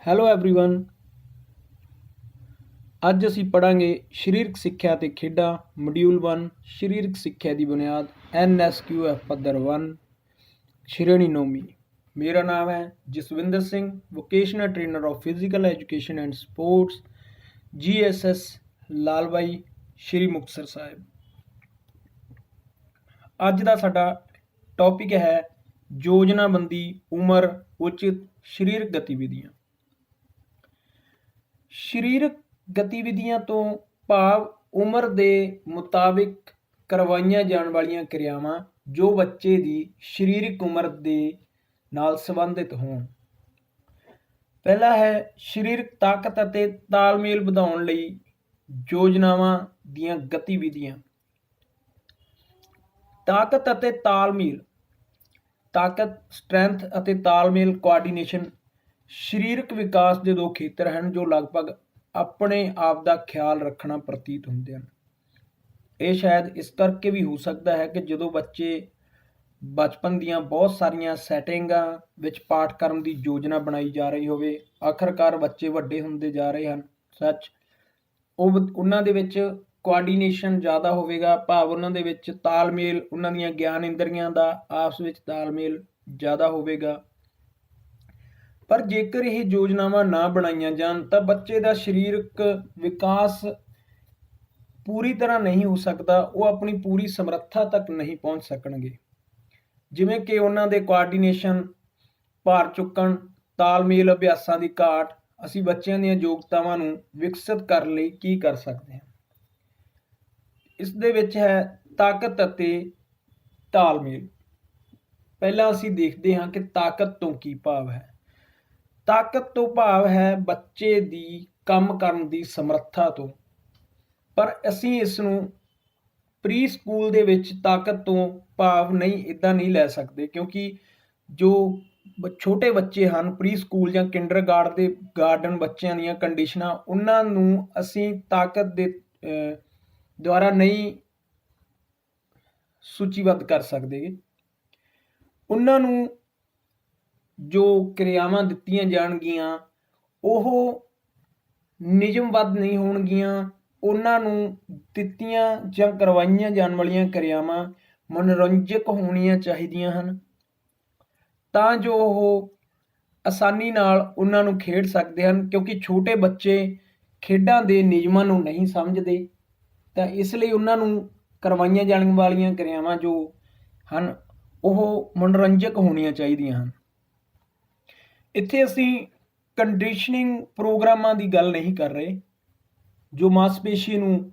Hello everyone. ਅੱਜ ਅਸੀਂ ਪੜ੍ਹਾਂਗੇ ਸਰੀਰਕ ਸਿੱਖਿਆ ਅਤੇ ਖੇਡਾਂ ਮੋਡਿਊਲ 1 ਸਰੀਰਕ ਸਿੱਖਿਆ ਦੀ ਬੁਨਿਆਦ NSQF ਪੱਧਰ 1 ਸ਼੍ਰੇਣੀ 9ਵੀਂ। ਮੇਰਾ ਨਾਮ ਹੈ Jaswinder Singh, vocational trainer of physical education and sports GSS ਲਾਲਬਾਈ ਸ਼੍ਰੀ ਮੁਕਤਸਰ ਸਾਹਿਬ। ਅੱਜ ਦਾ ਸਾਡਾ ਟੌਪਿਕ ਹੈ ਯੋਜਨਾਬੰਦੀ ਉਮਰ ਉਚਿਤ ਸਰੀਰਕ ਗਤੀਵਿਧੀਆਂ। ਸਰੀਰਕ ਗਤੀਵਿਧੀਆਂ ਤੋਂ ਭਾਵ ਉਮਰ ਦੇ ਮੁਤਾਬਿਕ ਕਰਵਾਈਆਂ ਜਾਣ ਵਾਲੀਆਂ ਕਿਰਿਆਵਾਂ ਜੋ ਬੱਚੇ ਦੀ ਸਰੀਰਕ ਉਮਰ ਦੇ ਨਾਲ ਸੰਬੰਧਿਤ ਹੋਣ। ਪਹਿਲਾ ਹੈ ਸਰੀਰਕ ਤਾਕਤ ਅਤੇ ਤਾਲਮੇਲ ਵਧਾਉਣ ਲਈ ਯੋਜਨਾਵਾਂ ਦੀਆਂ ਗਤੀਵਿਧੀਆਂ। ਤਾਕਤ ਅਤੇ ਤਾਲਮੇਲ। ਤਾਕਤ ਸਟਰੈਂਥ ਅਤੇ ਤਾਲਮੇਲ ਕੋਆਰਡੀਨੇਸ਼ਨ ਸਰੀਰਕ ਵਿਕਾਸ ਦੇ ਦੋ ਖੇਤਰ ਹਨ ਜੋ ਲਗਭਗ ਆਪਣੇ ਆਪ ਦਾ ਖਿਆਲ ਰੱਖਣਾ ਪ੍ਰਤੀਤ ਹੁੰਦੇ ਹਨ। ਇਹ ਸ਼ਾਇਦ ਇਸ ਕਰਕੇ ਵੀ ਹੋ ਸਕਦਾ ਹੈ ਕਿ ਜਦੋਂ ਬੱਚੇ ਬਚਪਨ ਦੀਆਂ ਬਹੁਤ ਸਾਰੀਆਂ ਸੈਟਿੰਗਾਂ ਵਿੱਚ ਪਾਠਕ੍ਰਮ ਦੀ ਯੋਜਨਾ ਬਣਾਈ ਜਾ ਰਹੀ ਹੋਵੇ, ਆਖਰਕਾਰ ਬੱਚੇ ਵੱਡੇ ਹੁੰਦੇ ਜਾ ਰਹੇ ਹਨ, ਉਹਨਾਂ ਦੇ ਵਿੱਚ ਕੋਆਰਡੀਨੇਸ਼ਨ ਜ਼ਿਆਦਾ ਹੋਵੇਗਾ, ਭਾਵ ਉਹਨਾਂ ਦੇ ਵਿੱਚ ਤਾਲਮੇਲ, ਉਹਨਾਂ ਦੀਆਂ ਗਿਆਨ ਇੰਦਰੀਆਂ ਦਾ ਆਪਸ ਵਿੱਚ ਤਾਲਮੇਲ ਜ਼ਿਆਦਾ ਹੋਵੇਗਾ। ਪਰ ਜੇਕਰ ਇਹ ਯੋਜਨਾਵਾਂ ਨਾ ਬਣਾਈਆਂ ਜਾਣ ਤਾਂ ਬੱਚੇ ਦਾ ਸਰੀਰਕ ਵਿਕਾਸ ਪੂਰੀ ਤਰ੍ਹਾਂ ਨਹੀਂ ਹੋ ਸਕਦਾ, ਉਹ ਆਪਣੀ ਪੂਰੀ ਸਮਰੱਥਾ ਤੱਕ ਨਹੀਂ ਪਹੁੰਚ ਸਕਣਗੇ। ਜਿਵੇਂ ਕਿ ਉਹਨਾਂ ਦੇ ਕੋਆਰਡੀਨੇਸ਼ਨ, ਭਾਰ ਚੁੱਕਣ, ਤਾਲਮੇਲ ਅਭਿਆਸਾਂ ਦੀ ਘਾਟ। ਅਸੀਂ ਬੱਚਿਆਂ ਦੀਆਂ ਯੋਗਤਾਵਾਂ ਨੂੰ ਵਿਕਸਿਤ ਕਰਨ ਲਈ ਕੀ ਕਰ ਸਕਦੇ ਹਾਂ? ਇਸ ਦੇ ਵਿੱਚ ਹੈ ਤਾਕਤ ਅਤੇ ਤਾਲਮੇਲ। ਪਹਿਲਾਂ ਅਸੀਂ ਦੇਖਦੇ ਹਾਂ ਕਿ ਤਾਕਤ ਤੋਂ ਕੀ ਭਾਵ ਹੈ। ਤਾਕਤ ਤੋਂ ਭਾਵ ਹੈ ਬੱਚੇ ਦੀ ਕੰਮ ਕਰਨ ਦੀ ਸਮਰੱਥਾ ਤੋਂ, ਪਰ ਅਸੀਂ ਇਸ ਨੂੰ ਪ੍ਰੀ ਸਕੂਲ ਦੇ ਵਿੱਚ ਤਾਕਤ ਤੋਂ ਭਾਵ ਇੱਦਾਂ ਨਹੀਂ ਲੈ ਸਕਦੇ, ਕਿਉਂਕਿ ਜੋ ਛੋਟੇ ਬੱਚੇ ਹਨ ਪ੍ਰੀ ਸਕੂਲ ਜਾਂ ਕਿੰਡਰਗਾਰਟਨ ਬੱਚਿਆਂ ਦੀਆਂ ਕੰਡੀਸ਼ਨਾਂ, ਉਹਨਾਂ ਨੂੰ ਅਸੀਂ ਤਾਕਤ ਦੇ ਦੁਆਰਾ ਨਹੀਂ ਸੂਚੀਬੱਧ ਕਰ ਸਕਦੇ। ਉਹਨਾਂ ਨੂੰ ਜੋ ਕਿਰਿਆਵਾਂ ਦਿੱਤੀਆਂ ਜਾਣਗੀਆਂ ਉਹ ਨਿਯਮਬੱਧ ਨਹੀਂ ਹੋਣਗੀਆਂ। ਉਹਨਾਂ ਨੂੰ ਦਿੱਤੀਆਂ ਜਾਂ ਕਰਵਾਈਆਂ ਜਾਣ ਵਾਲੀਆਂ ਕਿਰਿਆਵਾਂ ਮਨੋਰੰਜਕ ਹੋਣੀਆਂ ਚਾਹੀਦੀਆਂ ਹਨ, ਤਾਂ ਜੋ ਉਹ ਆਸਾਨੀ ਨਾਲ ਉਹਨਾਂ ਨੂੰ ਖੇਡ ਸਕਦੇ ਹਨ, ਕਿਉਂਕਿ ਛੋਟੇ ਬੱਚੇ ਖੇਡਾਂ ਦੇ ਨਿਯਮਾਂ ਨੂੰ ਨਹੀਂ ਸਮਝਦੇ। ਤਾਂ ਇਸ ਲਈ ਉਹਨਾਂ ਨੂੰ ਕਰਵਾਈਆਂ ਜਾਣ ਵਾਲੀਆਂ ਕਿਰਿਆਵਾਂ ਜੋ ਹਨ ਉਹ ਮਨੋਰੰਜਕ ਹੋਣੀਆਂ ਚਾਹੀਦੀਆਂ ਹਨ। ਇੱਥੇ ਅਸੀਂ ਕੰਡੀਸ਼ਨਿੰਗ ਪ੍ਰੋਗਰਾਮਾਂ ਦੀ ਗੱਲ ਨਹੀਂ ਕਰ ਰਹੇ ਜੋ ਮਾਸਪੇਸ਼ੀ ਨੂੰ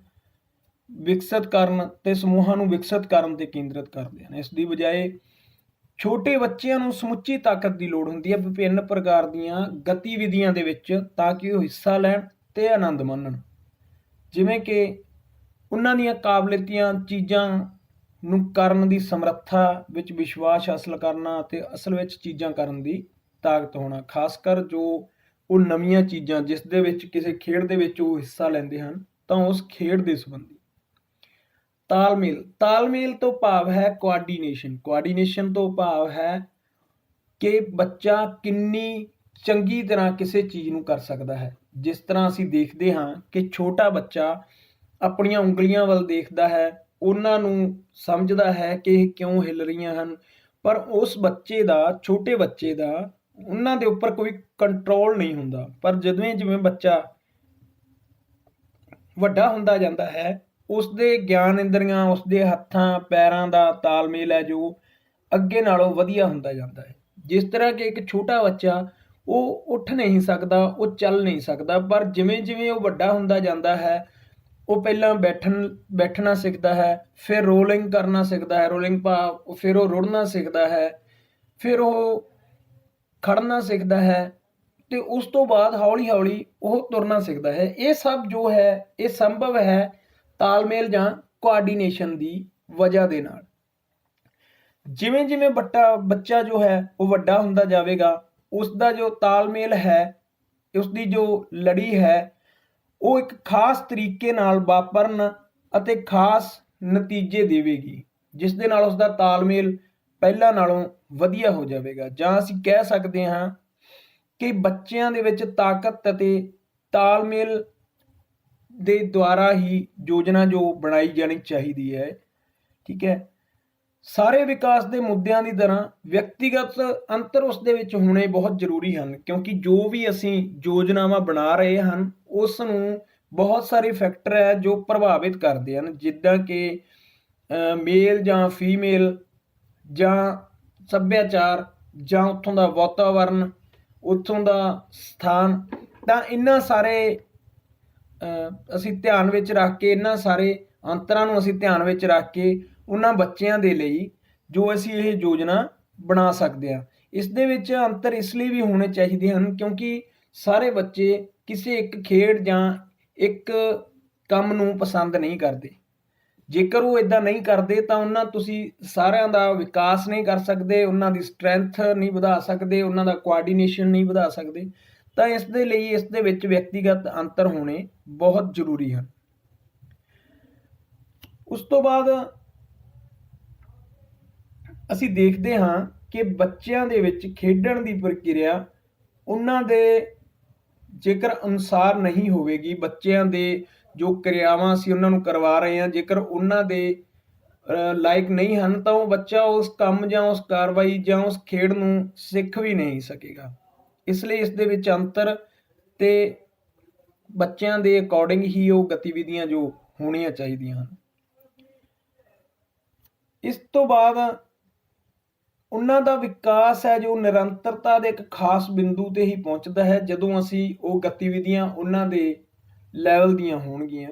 ਵਿਕਸਿਤ ਕਰਨ ਤੇ ਸਮੂਹਾਂ ਨੂੰ ਵਿਕਸਿਤ ਕਰਨ ਤੇ ਕੇਂਦਰਿਤ ਕਰਦੇ ਹਨ। ਇਸ ਦੀ ਬਜਾਏ ਛੋਟੇ ਬੱਚਿਆਂ ਨੂੰ ਸਮੁੱਚੀ ਤਾਕਤ ਦੀ ਲੋੜ ਹੁੰਦੀ ਹੈ ਵਿਭਿੰਨ ਪ੍ਰਕਾਰ ਦੀਆਂ ਗਤੀਵਿਧੀਆਂ ਦੇ ਵਿੱਚ, ਤਾਂ ਕਿ ਉਹ ਹਿੱਸਾ ਲੈਣ ਤੇ ਆਨੰਦ ਮਾਣਨ। ਜਿਵੇਂ ਕਿ ਉਹਨਾਂ ਦੀਆਂ ਕਾਬਲੀਅਤਾਂ, ਚੀਜ਼ਾਂ ਨੂੰ ਕਰਨ ਦੀ ਸਮਰੱਥਾ ਵਿੱਚ ਵਿਸ਼ਵਾਸ ਹਾਸਲ ਕਰਨਾ ਅਤੇ ਅਸਲ ਵਿੱਚ ਚੀਜ਼ਾਂ ਕਰਨ ਦੀ ਤਾਕਤ ਹੋਣਾ, ਖਾਸ ਕਰ ਜੋ ਉਹ ਨਵੀਆਂ ਚੀਜ਼ਾਂ ਜਿਸ ਦੇ ਵਿੱਚ ਕਿਸੇ ਖੇਡ ਦੇ ਵਿੱਚ ਉਹ ਹਿੱਸਾ ਲੈਂਦੇ ਹਨ ਤਾਂ ਉਸ ਖੇਡ ਦੇ ਸੰਬੰਧੀ। ਤਾਲਮੇਲ। ਤਾਲਮੇਲ ਤੋਂ ਭਾਵ ਹੈ ਕੋਆਰਡੀਨੇਸ਼ਨ। ਕੋਆਰਡੀਨੇਸ਼ਨ ਤੋਂ ਭਾਵ ਹੈ ਕਿ ਬੱਚਾ ਕਿੰਨੀ ਚੰਗੀ ਤਰ੍ਹਾਂ ਕਿਸੇ ਚੀਜ਼ ਨੂੰ ਕਰ ਸਕਦਾ ਹੈ। ਜਿਸ ਤਰ੍ਹਾਂ ਅਸੀਂ ਦੇਖਦੇ ਹਾਂ ਕਿ ਛੋਟਾ ਬੱਚਾ ਆਪਣੀਆਂ ਉਂਗਲੀਆਂ ਵੱਲ ਦੇਖਦਾ ਹੈ, ਉਹਨਾਂ ਨੂੰ ਸਮਝਦਾ ਹੈ ਕਿ ਇਹ ਕਿਉਂ ਹਿੱਲ ਰਹੀਆਂ ਹਨ, ਪਰ ਉਸ ਬੱਚੇ ਦਾ, ਛੋਟੇ ਬੱਚੇ ਦਾ, ਉਹਨਾਂ ਦੇ ਉੱਪਰ ਕੋਈ ਕੰਟਰੋਲ ਨਹੀਂ ਹੁੰਦਾ। ਪਰ ਜਿਵੇਂ ਬੱਚਾ ਵੱਡਾ ਹੁੰਦਾ ਜਾਂਦਾ ਹੈ, ਉਸਦੇ ਗਿਆਨ ਇੰਦਰੀਆਂ, ਉਸਦੇ ਹੱਥਾਂ ਪੈਰਾਂ ਦਾ ਤਾਲਮੇਲ ਹੈ ਜੋ ਅੱਗੇ ਨਾਲੋਂ ਵਧੀਆ ਹੁੰਦਾ ਜਾਂਦਾ ਹੈ। ਜਿਸ ਤਰ੍ਹਾਂ ਕਿ ਇੱਕ ਛੋਟਾ ਬੱਚਾ ਉਹ ਉੱਠ ਨਹੀਂ ਸਕਦਾ, ਉਹ ਚੱਲ ਨਹੀਂ ਸਕਦਾ, ਪਰ ਜਿਵੇਂ ਉਹ ਵੱਡਾ ਹੁੰਦਾ ਜਾਂਦਾ ਹੈ ਉਹ ਪਹਿਲਾਂ ਬੈਠਣਾ ਸਿੱਖਦਾ ਹੈ, ਫਿਰ ਰੋਲਿੰਗ ਕਰਨਾ ਸਿੱਖਦਾ ਹੈ, ਰੋਲਿੰਗ ਭਾਵ ਫਿਰ ਉਹ ਰੁੜਨਾ ਸਿੱਖਦਾ ਹੈ, ਫਿਰ ਉਹ ਖੜਨਾ ਸਿੱਖਦਾ ਹੈ ਤੇ ਉਸ ਤੋਂ ਬਾਅਦ ਹੌਲੀ ਹੌਲੀ ਉਹ ਤੁਰਨਾ ਸਿੱਖਦਾ ਹੈ। ਇਹ ਸਭ ਜੋ ਹੈ ਇਹ ਸੰਭਵ ਹੈ ਤਾਲਮੇਲ ਜਾਂ ਕੋਆਰਡੀਨੇਸ਼ਨ ਦੀ ਵਜ੍ਹਾ ਦੇ ਨਾਲ। ਜਿਵੇਂ ਬੱਚਾ ਜੋ ਹੈ ਉਹ ਵੱਡਾ ਹੁੰਦਾ ਜਾਵੇਗਾ, ਉਸ ਦਾ ਜੋ ਤਾਲਮੇਲ ਹੈ, ਉਸਦੀ ਜੋ ਲੜੀ ਹੈ, ਉਹ ਇੱਕ ਖਾਸ ਤਰੀਕੇ ਨਾਲ ਵਾਪਰਨ ਅਤੇ ਖਾਸ ਨਤੀਜੇ ਦੇਵੇਗੀ, ਜਿਸ ਦੇ ਨਾਲ ਉਸਦਾ ਤਾਲਮੇਲ ਪਹਿਲਾਂ ਨਾਲੋਂ ਵਧੀਆ ਹੋ ਜਾਵੇਗਾ। ਜਾਂ ਅਸੀਂ ਕਹਿ ਸਕਦੇ ਹਾਂ ਕਿ ਬੱਚਿਆਂ ਦੇ ਵਿੱਚ ਤਾਕਤ ਅਤੇ ਤਾਲਮੇਲ ਦੇ ਦੁਆਰਾ ਹੀ ਯੋਜਨਾ ਜੋ ਬਣਾਈ ਜਾਣੀ ਚਾਹੀਦੀ ਹੈ। ਠੀਕ ਹੈ, ਸਾਰੇ ਵਿਕਾਸ ਦੇ ਮੁੱਦਿਆਂ ਦੀ ਤਰ੍ਹਾਂ ਵਿਅਕਤੀਗਤ ਅੰਤਰ ਉਸ ਦੇ ਵਿੱਚ ਹੋਣੇ ਬਹੁਤ ਜ਼ਰੂਰੀ ਹਨ, ਕਿਉਂਕਿ ਜੋ ਵੀ ਅਸੀਂ ਯੋਜਨਾਵਾਂ ਬਣਾ ਰਹੇ ਹਨ ਉਸ ਨੂੰ ਬਹੁਤ ਸਾਰੇ ਫੈਕਟਰ ਹੈ ਜੋ ਪ੍ਰਭਾਵਿਤ ਕਰਦੇ ਹਨ, ਜਿੱਦਾਂ ਕਿ ਮੇਲ ਜਾਂ ਫੀਮੇਲ ਜਾਂ ਸੱਭਿਆਚਾਰ ਜਾਂ ਉੱਥੋਂ ਦਾ ਵਾਤਾਵਰਨ, ਉੱਥੋਂ ਦਾ ਸਥਾਨ। ਤਾਂ ਇਹਨਾਂ ਸਾਰੇ ਅਸੀਂ ਧਿਆਨ ਵਿੱਚ ਰੱਖ ਕੇ, ਇਹਨਾਂ ਸਾਰੇ ਅੰਤਰਾਂ ਨੂੰ ਅਸੀਂ ਧਿਆਨ ਵਿੱਚ ਰੱਖ ਕੇ ਉਹਨਾਂ ਬੱਚਿਆਂ ਦੇ ਲਈ ਜੋ ਅਸੀਂ ਇਹ ਯੋਜਨਾ ਬਣਾ ਸਕਦੇ ਹਾਂ। ਇਸ ਦੇ ਵਿੱਚ ਅੰਤਰ ਇਸ ਲਈ ਵੀ ਹੋਣੇ ਚਾਹੀਦੇ ਹਨ ਕਿਉਂਕਿ ਸਾਰੇ ਬੱਚੇ ਕਿਸੇ ਇੱਕ ਖੇਡ ਜਾਂ ਇੱਕ ਕੰਮ ਨੂੰ ਪਸੰਦ ਨਹੀਂ ਕਰਦੇ। ਜੇਕਰ ਉਹ ਇਦਾਂ ਨਹੀਂ ਕਰਦੇ ਤਾਂ ਉਹਨਾਂ ਤੁਸੀਂ ਸਾਰਿਆਂ ਦਾ ਵਿਕਾਸ ਨਹੀਂ ਕਰ ਸਕਦੇ, ਉਹਨਾਂ ਦੀ ਸਟਰੈਂਥ ਨਹੀਂ ਵਧਾ ਸਕਦੇ, ਉਹਨਾਂ ਦਾ ਕੋਆਰਡੀਨੇਸ਼ਨ ਨਹੀਂ ਵਧਾ ਸਕਦੇ। ਤਾਂ ਇਸ ਦੇ ਲਈ ਇਸ ਦੇ ਵਿੱਚ ਵਿਅਕਤੀਗਤ ਅੰਤਰ ਹੋਣੇ ਬਹੁਤ ਜ਼ਰੂਰੀ ਹਨ। ਉਸ ਤੋਂ ਬਾਅਦ ਅਸੀਂ ਦੇਖਦੇ ਹਾਂ ਕਿ ਬੱਚਿਆਂ ਦੇ ਵਿੱਚ ਖੇਡਣ ਦੀ ਪ੍ਰਕਿਰਿਆ ਉਹਨਾਂ ਦੇ ਜੇਕਰ ਅਨੁਸਾਰ ਨਹੀਂ ਹੋਵੇਗੀ, ਬੱਚਿਆਂ ਦੇ ਜੋ ਕਿਰਿਆਵਾਂ ਅਸੀਂ ਉਹਨਾਂ ਨੂੰ ਕਰਵਾ ਰਹੇ ਹਾਂ ਜੇਕਰ ਉਹਨਾਂ ਦੇ ਲਾਇਕ ਨਹੀਂ ਹਨ ਤਾਂ ਉਹ ਬੱਚਾ ਉਸ ਕੰਮ ਜਾਂ ਉਸ ਕਾਰਵਾਈ ਜਾਂ ਉਸ ਖੇਡ ਨੂੰ ਸਿੱਖ ਵੀ ਨਹੀਂ ਸਕੇਗਾ। ਇਸ ਲਈ ਇਸ ਦੇ ਵਿੱਚ ਅੰਤਰ ਤੇ ਬੱਚਿਆਂ ਦੇ ਅਕੋਰਡਿੰਗ ਹੀ ਉਹ ਗਤੀਵਿਧੀਆਂ ਜੋ ਹੋਣੀਆਂ ਚਾਹੀਦੀਆਂ ਹਨ। ਇਸ ਤੋਂ ਬਾਅਦ ਉਹਨਾਂ ਦਾ ਵਿਕਾਸ ਹੈ ਜੋ ਨਿਰੰਤਰਤਾ ਦੇ ਇੱਕ ਖਾਸ ਬਿੰਦੂ ਤੇ ਹੀ ਪਹੁੰਚਦਾ ਹੈ ਜਦੋਂ ਅਸੀਂ ਉਹ ਗਤੀਵਿਧੀਆਂ ਉਹਨਾਂ ਦੇ ਲੈਵਲ ਦੀਆਂ ਹੋਣਗੀਆਂ।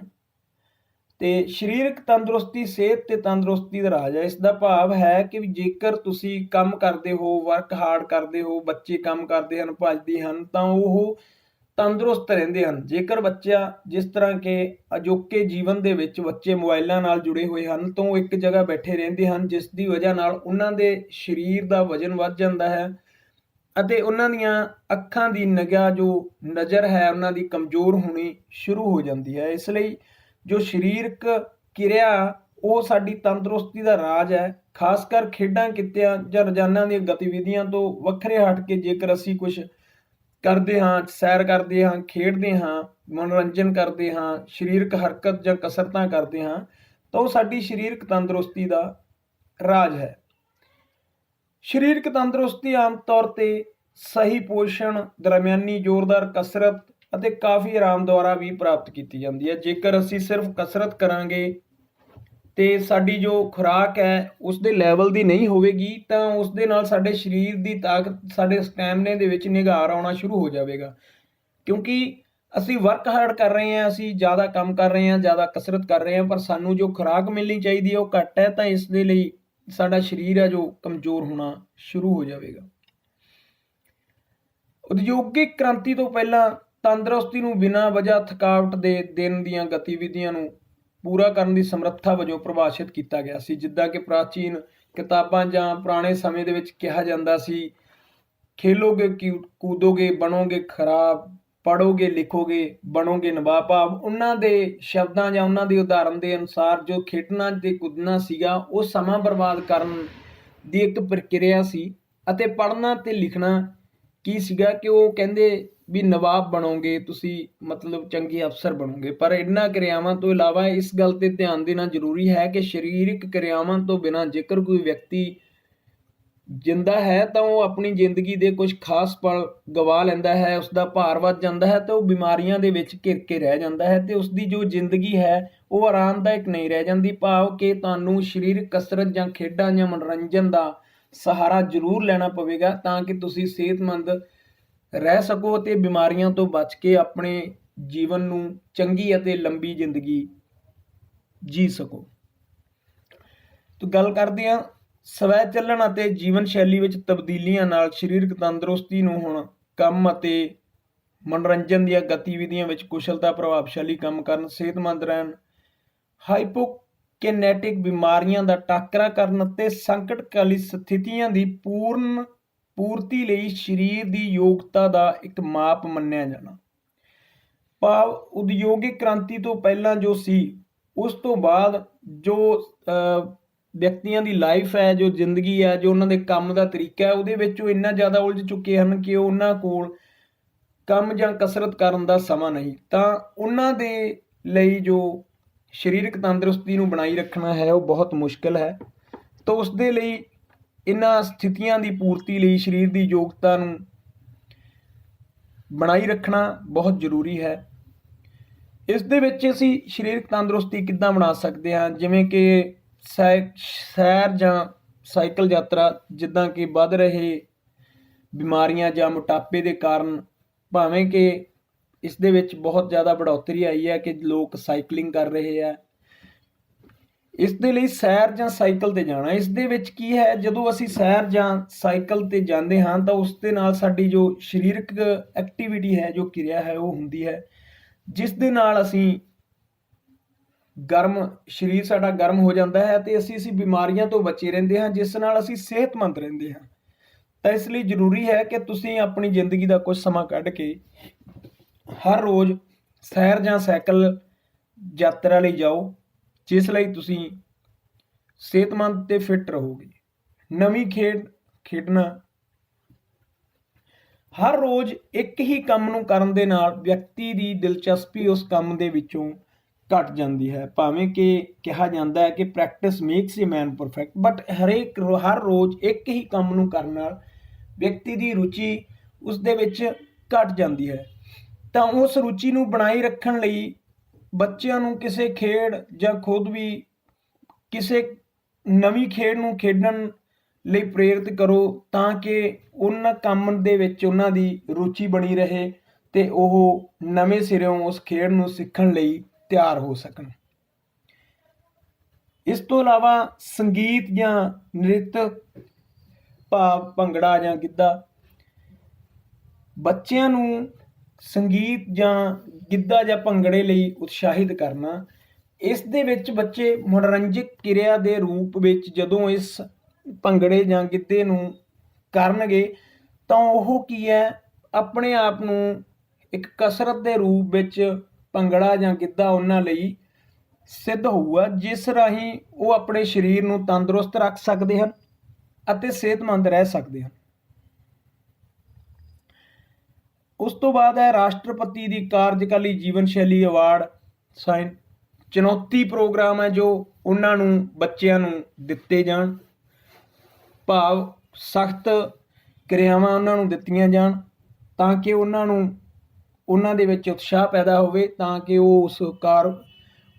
ਤੇ ਸਰੀਰਕ ਤੰਦਰੁਸਤੀ ਸਿਹਤ ਤੇ ਤੰਦਰੁਸਤੀ ਦਾ ਰਾਜ ਹੈ। ਇਸ ਦਾ ਭਾਵ ਹੈ ਕਿ ਜੇਕਰ ਤੁਸੀਂ ਕੰਮ ਕਰਦੇ ਹੋ, ਵਰਕ ਹਾਰਡ ਕਰਦੇ ਹੋ, ਬੱਚੇ ਕੰਮ ਕਰਦੇ ਹਨ, ਭੱਜਦੇ ਹਨ, ਤਾਂ ਉਹ ਤੰਦਰੁਸਤ ਰਹਿੰਦੇ ਹਨ। ਜੇਕਰ ਬੱਚਾ ਜਿਸ ਤਰ੍ਹਾਂ ਕਿ ਅਜੋਕੇ ਜੀਵਨ ਦੇ ਵਿੱਚ ਬੱਚੇ ਮੋਬਾਈਲਾਂ ਨਾਲ ਜੁੜੇ ਹੋਏ ਹਨ ਤਾਂ ਉਹ ਇੱਕ ਜਗ੍ਹਾ ਬੈਠੇ ਰਹਿੰਦੇ ਹਨ, ਜਿਸ ਦੀ ਵਜ੍ਹਾ ਨਾਲ ਉਹਨਾਂ ਦੇ ਸਰੀਰ ਦਾ ਵਜ਼ਨ ਵੱਧ ਜਾਂਦਾ ਹੈ ਅਤੇ ਉਹਨਾਂ ਦੀਆਂ ਅੱਖਾਂ ਦੀ ਨਿਗਾਹ ਜੋ ਨਜ਼ਰ ਹੈ ਉਹਨਾਂ ਦੀ ਕਮਜ਼ੋਰ ਹੋਣੀ ਸ਼ੁਰੂ ਹੋ ਜਾਂਦੀ ਹੈ। ਇਸ ਲਈ ਜੋ ਸਰੀਰਕ ਕਿਰਿਆ ਉਹ ਸਾਡੀ ਤੰਦਰੁਸਤੀ ਦਾ ਰਾਜ ਹੈ। ਖਾਸ ਕਰ ਖੇਡਾਂ ਕਿੱਤਿਆਂ ਜਾਂ ਰੋਜ਼ਾਨਾ ਦੀਆਂ ਗਤੀਵਿਧੀਆਂ ਤੋਂ ਵੱਖਰੇ ਹਟ ਕੇ ਜੇਕਰ ਅਸੀਂ ਕੁਝ ਕਰਦੇ ਹਾਂ, ਸੈਰ ਕਰਦੇ ਹਾਂ, ਖੇਡਦੇ ਹਾਂ, ਮਨੋਰੰਜਨ ਕਰਦੇ ਹਾਂ, ਸਰੀਰਕ ਹਰਕਤ ਜਾਂ ਕਸਰਤਾਂ ਕਰਦੇ ਹਾਂ ਤਾਂ ਉਹ ਸਾਡੀ ਸਰੀਰਕ ਤੰਦਰੁਸਤੀ ਦਾ ਰਾਜ ਹੈ। ਸਰੀਰਕ ਤੰਦਰੁਸਤੀ ਆਮ ਤੌਰ ਤੇ ਸਹੀ ਪੋਸ਼ਣ, ਦਰਮਿਆਨੀ ਜ਼ੋਰਦਾਰ ਕਸਰਤ ਅਤੇ ਕਾਫੀ ਆਰਾਮ ਦੁਆਰਾ ਵੀ ਪ੍ਰਾਪਤ ਕੀਤੀ ਜਾਂਦੀ ਹੈ। ਜੇਕਰ ਅਸੀਂ ਸਿਰਫ ਕਸਰਤ ਕਰਾਂਗੇ ਤੇ ਸਾਡੀ ਜੋ ਖੁਰਾਕ ਹੈ ਉਸ ਦੇ ਲੈਵਲ ਦੀ ਨਹੀਂ ਹੋਵੇਗੀ ਤਾਂ ਉਸ ਦੇ ਨਾਲ ਸਾਡੇ ਸਰੀਰ ਦੀ ਤਾਕਤ, ਸਾਡੇ ਸਟੈਮਿਨੇ ਦੇ ਵਿੱਚ ਨਿਘਾਰ ਆਉਣਾ ਸ਼ੁਰੂ ਹੋ ਜਾਵੇਗਾ, ਕਿਉਂਕਿ ਅਸੀਂ ਵਰਕ ਹਾਰਡ ਕਰ ਰਹੇ ਹਾਂ, ਅਸੀਂ ਜ਼ਿਆਦਾ ਕੰਮ ਕਰ ਰਹੇ ਹਾਂ, ਜ਼ਿਆਦਾ ਕਸਰਤ ਕਰ ਰਹੇ ਹਾਂ, ਪਰ ਸਾਨੂੰ ਜੋ ਖੁਰਾਕ ਮਿਲਣੀ ਚਾਹੀਦੀ ਹੈ ਉਹ ਘੱਟ ਹੈ। ਤਾਂ ਇਸ ਦੇ ਲਈ ਸਾਡਾ ਸਰੀਰ ਹੈ ਜੋ ਕਮਜ਼ੋਰ ਹੋਣਾ ਸ਼ੁਰੂ ਹੋ ਜਾਵੇਗਾ। ਉਦਯੋਗਿਕ ਕ੍ਰਾਂਤੀ ਤੋਂ ਪਹਿਲਾਂ ਤੰਦਰੁਸਤੀ ਨੂੰ ਬਿਨਾਂ ਵਜ੍ਹਾ ਥਕਾਵਟ ਦੇ ਦਿਨ ਦੀਆਂ ਗਤੀਵਿਧੀਆਂ ਨੂੰ ਪੂਰਾ ਕਰਨ ਦੀ ਸਮਰੱਥਾ ਵਜੋਂ ਪਰਿਭਾਸ਼ਿਤ ਕੀਤਾ ਗਿਆ ਸੀ। ਜਿੱਦਾਂ ਕਿ ਪ੍ਰਾਚੀਨ ਕਿਤਾਬਾਂ ਜਾਂ ਪੁਰਾਣੇ ਸਮੇਂ ਦੇ ਵਿੱਚ ਕਿਹਾ ਜਾਂਦਾ ਸੀ, ਖੇਲੋਗੇ ਕੂਦੋਗੇ ਬਣੋਗੇ ਖਰਾਬ, ਪੜ੍ਹੋਗੇ ਲਿਖੋਗੇ ਬਣੋਗੇ ਨਵਾਬ। ਭਾਵ ਉਹਨਾਂ ਦੇ ਸ਼ਬਦਾਂ ਜਾਂ ਉਹਨਾਂ ਦੀ ਉਦਾਹਰਨ ਦੇ ਅਨੁਸਾਰ ਜੋ ਖੇਡਣਾ ਤੇ ਕੁੱਦਣਾ ਸੀਗਾ ਉਹ ਸਮਾਂ ਬਰਬਾਦ ਕਰਨ ਦੀ ਇੱਕ ਪ੍ਰਕਿਰਿਆ ਸੀ, ਅਤੇ ਪੜ੍ਹਨਾ ਤੇ ਲਿਖਣਾ ਕੀ ਸੀਗਾ ਕਿ ਉਹ ਕਹਿੰਦੇ ਵੀ ਨਵਾਬ ਬਣੋਗੇ ਤੁਸੀਂ, ਮਤਲਬ ਚੰਗੇ ਅਫਸਰ ਬਣੋਗੇ। ਪਰ ਇਹਨਾਂ ਕਿਰਿਆਵਾਂ ਤੋਂ ਇਲਾਵਾ ਇਸ ਗੱਲ ਤੇ ਧਿਆਨ ਦੇਣਾ ਜ਼ਰੂਰੀ ਹੈ ਕਿ ਸਰੀਰਕ ਕਿਰਿਆਵਾਂ ਤੋਂ ਬਿਨਾਂ ਜੇਕਰ ਕੋਈ ਵਿਅਕਤੀ ਜਿੰਦਾ ਹੈ ਤਾਂ ਉਹ ਆਪਣੀ ਜ਼ਿੰਦਗੀ ਦੇ ਕੁਝ ਖਾਸ ਪਲ ਗਵਾ ਲੈਂਦਾ ਹੈ, ਉਸਦਾ ਭਾਰ ਵੱਧ ਜਾਂਦਾ ਹੈ ਤੇ ਉਹ ਬਿਮਾਰੀਆਂ ਦੇ ਵਿੱਚ ਘਿਰ ਕੇ ਰਹਿ ਜਾਂਦਾ ਹੈ ਤੇ ਉਸਦੀ ਜੋ ਜ਼ਿੰਦਗੀ ਹੈ ਉਹ ਆਰਾਮਦਾਇਕ ਨਹੀਂ ਰਹਿ ਜਾਂਦੀ। ਭਾਵ ਕਿ ਤੁਹਾਨੂੰ ਸਰੀਰਕ ਕਸਰਤ ਜਾਂ ਖੇਡਾਂ ਜਾਂ ਮਨੋਰੰਜਨ ਦਾ ਸਹਾਰਾ ਜ਼ਰੂਰ ਲੈਣਾ ਪਵੇਗਾ ਤਾਂ ਕਿ ਤੁਸੀਂ ਸਿਹਤਮੰਦ ਰਹਿ ਸਕੋ ਅਤੇ ਬਿਮਾਰੀਆਂ ਤੋਂ ਬਚ ਕੇ ਆਪਣੇ ਜੀਵਨ ਨੂੰ ਚੰਗੀ ਅਤੇ ਲੰਬੀ ਜ਼ਿੰਦਗੀ ਜੀ ਸਕੋ। ਤਾਂ ਗੱਲ ਕਰਦੇ ਹਾਂ ਸਵੈ ਚੱਲਣ ਅਤੇ ਜੀਵਨ ਸ਼ੈਲੀ ਵਿੱਚ ਤਬਦੀਲੀਆਂ ਨਾਲ ਸਰੀਰਕ ਤੰਦਰੁਸਤੀ ਨੂੰ ਹੁਣ ਕੰਮ ਅਤੇ ਮਨੋਰੰਜਨ ਦੀਆਂ ਗਤੀਵਿਧੀਆਂ ਵਿੱਚ ਕੁਸ਼ਲਤਾ, ਪ੍ਰਭਾਵਸ਼ਾਲੀ ਕੰਮ ਕਰਨ, ਸਿਹਤਮੰਦ ਰਹਿਣ, ਹਾਈਪੋਕਿਨੈਟਿਕ ਬਿਮਾਰੀਆਂ ਦਾ ਟਾਕਰਾ ਕਰਨ ਅਤੇ ਸੰਕਟਕਾਲੀ ਸਥਿਤੀਆਂ ਦੀ ਪੂਰਤੀ ਲਈ ਸਰੀਰ ਦੀ ਯੋਗਤਾ ਦਾ ਇੱਕ ਮਾਪ ਮੰਨਿਆ ਜਾਣਾ। ਭਾਵ ਉਦਯੋਗਿਕ ਕ੍ਰਾਂਤੀ ਤੋਂ ਪਹਿਲਾਂ ਜੋ ਸੀ ਉਸ ਤੋਂ ਬਾਅਦ ਜੋ ਵਿਅਕਤੀਆਂ ਦੀ ਲਾਈਫ ਹੈ, ਜੋ ਜ਼ਿੰਦਗੀ ਹੈ, ਜੋ ਉਹਨਾਂ ਦੇ ਕੰਮ ਦਾ ਤਰੀਕਾ ਹੈ, ਉਹਦੇ ਵਿੱਚ ਉਹ ਇੰਨਾ ਜ਼ਿਆਦਾ ਉਲਝ ਚੁੱਕੇ ਹਨ ਕਿ ਉਹਨਾਂ ਕੋਲ ਕੰਮ ਜਾਂ ਕਸਰਤ ਕਰਨ ਦਾ ਸਮਾਂ ਨਹੀਂ, ਤਾਂ ਉਹਨਾਂ ਦੇ ਲਈ ਜੋ ਸਰੀਰਕ ਤੰਦਰੁਸਤੀ ਨੂੰ ਬਣਾਈ ਰੱਖਣਾ ਹੈ ਉਹ ਬਹੁਤ ਮੁਸ਼ਕਿਲ ਹੈ। ਤਾਂ ਉਸ ਦੇ ਲਈ ਇਹਨਾਂ ਸਥਿਤੀਆਂ ਦੀ ਪੂਰਤੀ ਲਈ ਸਰੀਰ ਦੀ ਯੋਗਤਾ ਨੂੰ ਬਣਾਈ ਰੱਖਣਾ ਬਹੁਤ ਜ਼ਰੂਰੀ ਹੈ। ਇਸ ਦੇ ਵਿੱਚ ਅਸੀਂ ਸਰੀਰਕ ਤੰਦਰੁਸਤੀ ਕਿੱਦਾਂ ਬਣਾ ਸਕਦੇ ਹਾਂ, ਜਿਵੇਂ ਕਿ ਸੈਰ ਜਾਂ ਸਾਈਕਲ ਯਾਤਰਾ, ਜਿੱਦਾਂ ਕਿ ਵੱਧ ਰਹੇ ਬਿਮਾਰੀਆਂ ਜਾਂ ਮੋਟਾਪੇ ਦੇ ਕਾਰਨ ਭਾਵੇਂ ਕਿ ਇਸ ਦੇ ਵਿੱਚ ਬਹੁਤ ਜ਼ਿਆਦਾ ਬੜ੍ਹੋਤਰੀ ਆਈ ਹੈ ਕਿ ਲੋਕ ਸਾਈਕਲਿੰਗ ਕਰ ਰਹੇ ਆ, ਇਸ ਦੇ ਲਈ ਸੈਰ ਜਾਂ ਸਾਈਕਲ 'ਤੇ ਜਾਣਾ। ਇਸ ਦੇ ਵਿੱਚ ਕੀ ਹੈ, ਜਦੋਂ ਅਸੀਂ ਸੈਰ ਜਾਂ ਸਾਈਕਲ 'ਤੇ ਜਾਂਦੇ ਹਾਂ ਤਾਂ ਉਸ ਦੇ ਨਾਲ ਸਾਡੀ ਜੋ ਸਰੀਰਕ ਐਕਟੀਵਿਟੀ ਹੈ, ਜੋ ਕਿਰਿਆ ਹੈ ਉਹ ਹੁੰਦੀ ਹੈ, ਜਿਸ ਦੇ ਨਾਲ ਅਸੀਂ ਸਰੀਰ ਸਾਡਾ ਗਰਮ ਹੋ ਜਾਂਦਾ ਹੈ ਅਤੇ ਅਸੀਂ ਬਿਮਾਰੀਆਂ ਤੋਂ ਬਚੇ ਰਹਿੰਦੇ ਹਾਂ, ਜਿਸ ਨਾਲ ਅਸੀਂ ਸਿਹਤਮੰਦ ਰਹਿੰਦੇ ਹਾਂ। ਤਾਂ ਇਸ ਲਈ ਜ਼ਰੂਰੀ ਹੈ ਕਿ ਤੁਸੀਂ ਆਪਣੀ ਜ਼ਿੰਦਗੀ ਦਾ ਕੁਝ ਸਮਾਂ ਕੱਢ ਕੇ ਹਰ ਰੋਜ਼ ਸੈਰ ਜਾਂ ਸਾਈਕਲ ਯਾਤਰਾ ਲਈ ਜਾਓ, ਜਿਸ ਲਈ ਤੁਸੀਂ ਸਿਹਤਮੰਦ ਤੇ ਫਿੱਟ ਰਹੋਗੇ। ਨਵੀਂ ਖੇਡ ਖੇਡਣਾ। ਹਰ ਰੋਜ਼ ਇੱਕ ਹੀ ਕੰਮ ਨੂੰ ਕਰਨ ਦੇ ਨਾਲ ਵਿਅਕਤੀ ਦੀ ਦਿਲਚਸਪੀ ਉਸ ਕੰਮ ਦੇ ਵਿੱਚੋਂ ਘਟ ਜਾਂਦੀ ਹੈ। ਭਾਵੇਂ ਕਿ ਕਿਹਾ ਜਾਂਦਾ ਹੈ ਕਿ practice makes a man perfect, but ਹਰ ਰੋਜ਼ ਇੱਕ ਹੀ ਕੰਮ ਨੂੰ ਕਰਨ ਨਾਲ ਵਿਅਕਤੀ ਦੀ ਰੁਚੀ ਉਸ ਦੇ ਵਿੱਚ ਘਟ ਜਾਂਦੀ ਹੈ। ਤਾਂ ਉਸ ਰੁਚੀ ਨੂੰ ਬਣਾਈ ਰੱਖਣ ਲਈ ਬੱਚਿਆਂ ਨੂੰ ਕਿਸੇ ਖੇਡ ਜਾਂ ਖੁਦ ਵੀ ਕਿਸੇ ਨਵੀਂ ਖੇਡ ਨੂੰ ਖੇਡਣ ਲਈ ਪ੍ਰੇਰਿਤ ਕਰੋ, ਤਾਂ ਕਿ ਉਹਨਾਂ ਕੰਮ ਦੇ ਵਿੱਚ ਉਹਨਾਂ ਦੀ ਰੁਚੀ ਬਣੀ ਰਹੇ ਤੇ ਉਹ ਨਵੇਂ ਸਿਰਿਓਂ ਉਸ ਖੇਡ ਨੂੰ ਸਿੱਖਣ ਲਈ ਤਿਆਰ ਹੋ ਸਕਣ। ਇਸ ਤੋਂ ਇਲਾਵਾ ਸੰਗੀਤ ਜਾਂ ਨ੍ਰਿਤ, ਭਾਵ ਭੰਗੜਾ ਜਾਂ ਗਿੱਧਾ, ਬੱਚਿਆਂ ਨੂੰ ਸੰਗੀਤ ਜਾਂ ਗਿੱਧਾ ਜਾਂ ਭੰਗੜੇ ਲਈ ਉਤਸ਼ਾਹਿਤ ਕਰਨਾ। ਇਸ ਦੇ ਵਿੱਚ ਬੱਚੇ ਮਨੋਰੰਜਕ ਕਿਰਿਆ ਦੇ ਰੂਪ ਵਿੱਚ ਜਦੋਂ ਇਸ ਭੰਗੜੇ ਜਾਂ ਗਿੱਧੇ ਨੂੰ ਕਰਨਗੇ ਤਾਂ ਉਹ ਕੀ ਹੈ, ਆਪਣੇ ਆਪ ਨੂੰ ਇੱਕ ਕਸਰਤ ਦੇ ਰੂਪ ਵਿੱਚ ਭੰਗੜਾ ਜਾਂ ਗਿੱਧਾ ਉਹਨਾਂ ਲਈ ਸਿੱਧ ਹੋਊਗਾ, ਜਿਸ ਰਾਹੀਂ ਉਹ ਆਪਣੇ ਸਰੀਰ ਨੂੰ ਤੰਦਰੁਸਤ ਰੱਖ ਸਕਦੇ ਹਨ ਅਤੇ ਸਿਹਤਮੰਦ ਰਹਿ ਸਕਦੇ ਹਨ। ਉਸ ਤੋਂ ਬਾਅਦ ਹੈ ਰਾਸ਼ਟਰਪਤੀ ਦੀ ਕਾਰਜਕਾਲੀ ਜੀਵਨ ਸ਼ੈਲੀ ਅਵਾਰਡ। ਚੁਣੌਤੀ ਪ੍ਰੋਗਰਾਮ ਹੈ ਜੋ ਉਹਨਾਂ ਨੂੰ ਬੱਚਿਆਂ ਨੂੰ ਦਿੱਤੇ ਜਾਣ, ਭਾਵ ਸਖਤ ਕਿਰਿਆਵਾਂ ਉਹਨਾਂ ਨੂੰ ਦਿੱਤੀਆਂ ਜਾਣ ਤਾਂ ਕਿ ਉਹਨਾਂ ਦੇ ਵਿੱਚ ਉਤਸ਼ਾਹ ਪੈਦਾ ਹੋਵੇ, ਤਾਂ ਕਿ ਉਹ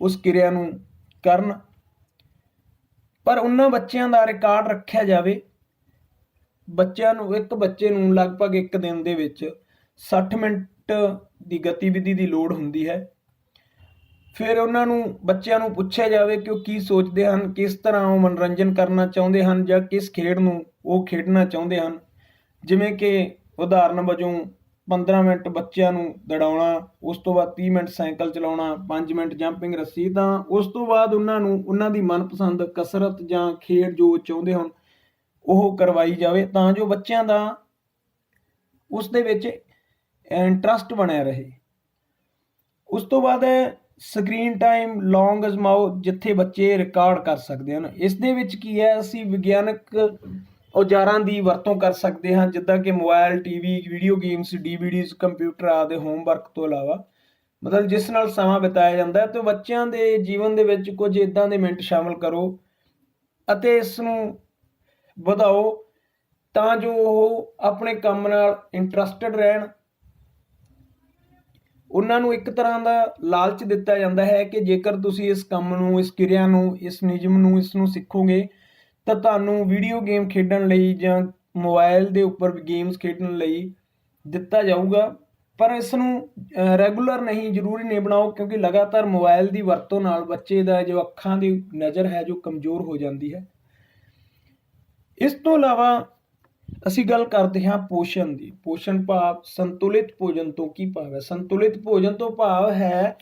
ਉਸ ਕਿਰਿਆ ਨੂੰ ਕਰਨ। ਪਰ ਉਹਨਾਂ ਬੱਚਿਆਂ ਦਾ ਰਿਕਾਰਡ ਰੱਖਿਆ ਜਾਵੇ। ਇੱਕ ਬੱਚੇ ਨੂੰ ਲਗਭਗ ਇੱਕ ਦਿਨ ਦੇ ਵਿੱਚ 60 ਮਿੰਟ ਦੀ ਗਤੀਵਿਧੀ ਦੀ ਲੋੜ ਹੁੰਦੀ ਹੈ। ਫਿਰ ਬੱਚਿਆਂ ਨੂੰ ਪੁੱਛਿਆ ਜਾਵੇ ਕਿ ਉਹ ਕੀ ਸੋਚਦੇ ਹਨ, ਕਿਸ ਤਰ੍ਹਾਂ ਉਹ ਮਨੋਰੰਜਨ ਕਰਨਾ ਚਾਹੁੰਦੇ ਹਨ ਜਾਂ ਕਿਸ ਖੇਡ ਨੂੰ ਉਹ ਖੇਡਣਾ ਚਾਹੁੰਦੇ ਹਨ। ਜਿਵੇਂ ਕਿ ਉਦਾਹਰਨ ਵਜੋਂ 15 ਮਿੰਟ ਬੱਚਿਆਂ ਨੂੰ ਦੌੜਾਉਣਾ, ਉਸ ਤੋਂ ਬਾਅਦ 30 ਮਿੰਟ ਸਾਈਕਲ ਚਲਾਉਣਾ, 5 ਮਿੰਟ ਜੰਪਿੰਗ ਰੱਸੀ। ਤਾਂ ਉਸ ਤੋਂ ਬਾਅਦ ਉਹਨਾਂ ਦੀ ਮਨਪਸੰਦ ਕਸਰਤ ਜਾਂ ਖੇਡ ਜੋ ਚਾਹੁੰਦੇ ਹਨ ਉਹ ਕਰਵਾਈ ਜਾਵੇ, ਤਾਂ ਜੋ ਬੱਚਿਆਂ ਦਾ ਉਸ ਦੇ ਵਿੱਚ ਇੰਟਰਸਟ ਬਣਿਆ ਰਹੇ। ਉਸ ਤੋਂ ਬਾਅਦ ਸਕਰੀਨ ਟਾਈਮ ਲੌਂਗ ਅਜ਼ਮਾਓ, ਜਿੱਥੇ ਬੱਚੇ ਰਿਕਾਰਡ ਕਰ ਸਕਦੇ ਹਨ। ਇਸ ਦੇ ਵਿੱਚ ਕੀ ਹੈ, ਅਸੀਂ ਵਿਗਿਆਨਕ ਔਜ਼ਾਰਾਂ ਦੀ ਵਰਤੋਂ ਕਰ ਸਕਦੇ ਹਾਂ, ਜਿੱਦਾਂ ਕਿ mobile, TV, video games, DVDs, computer ਆਦਿ ਹੋਮਵਰਕ ਤੋਂ ਇਲਾਵਾ, ਮਤਲਬ ਜਿਸ ਨਾਲ ਸਮਾਂ ਬਿਤਾਇਆ ਜਾਂਦਾ ਹੈ। ਤੇ ਬੱਚਿਆਂ ਦੇ ਜੀਵਨ ਦੇ ਵਿੱਚ ਕੁਝ ਇੱਦਾਂ ਦੇ ਮਿੰਟ ਸ਼ਾਮਲ ਕਰੋ ਅਤੇ ਇਸ ਨੂੰ ਵਧਾਓ ਤਾਂ ਜੋ ਉਹ ਆਪਣੇ ਕੰਮ ਨਾਲ ਇੰਟਰਸਟਡ ਰਹਿਣ। ਉਹਨਾਂ ਨੂੰ ਇੱਕ ਤਰ੍ਹਾਂ ਦਾ ਲਾਲਚ ਦਿੱਤਾ ਜਾਂਦਾ ਹੈ ਕਿ ਜੇਕਰ ਤੁਸੀਂ ਇਸ ਕੰਮ ਨੂੰ, ਇਸ ਕਿਰਿਆ ਨੂੰ, ਇਸ ਨਿਯਮ ਨੂੰ, ਇਸ ਨੂੰ ਸਿੱਖੋਗੇ ਤਾਂ ਤੁਹਾਨੂੰ ਵੀਡੀਓ ਗੇਮ ਖੇਡਣ ਲਈ ਜਾਂ ਮੋਬਾਈਲ ਦੇ ਉੱਪਰ ਗੇਮਸ ਖੇਡਣ ਲਈ ਦਿੱਤਾ ਜਾਊਗਾ। ਪਰ ਇਸ ਨੂੰ ਰੈਗੂਲਰ ਨਹੀਂ, ਜ਼ਰੂਰੀ ਨਹੀਂ ਬਣਾਓ, ਕਿਉਂਕਿ ਲਗਾਤਾਰ ਮੋਬਾਈਲ ਦੀ ਵਰਤੋਂ ਨਾਲ ਬੱਚੇ ਦਾ ਜੋ ਅੱਖਾਂ ਦੀ ਨਜ਼ਰ ਹੈ ਜੋ ਕਮਜ਼ੋਰ ਹੋ ਜਾਂਦੀ ਹੈ। ਇਸ ਤੋਂ ਇਲਾਵਾ ਅਸੀਂ ਗੱਲ ਕਰਦੇ ਹਾਂ ਪੋਸ਼ਣ ਦੀ। ਪੋਸ਼ਣ ਭਾਵ ਸੰਤੁਲਿਤ ਭੋਜਨ ਤੋਂ ਕੀ ਭਾਵ ਹੈ? ਸੰਤੁਲਿਤ ਭੋਜਨ ਤੋਂ ਭਾਵ ਹੈ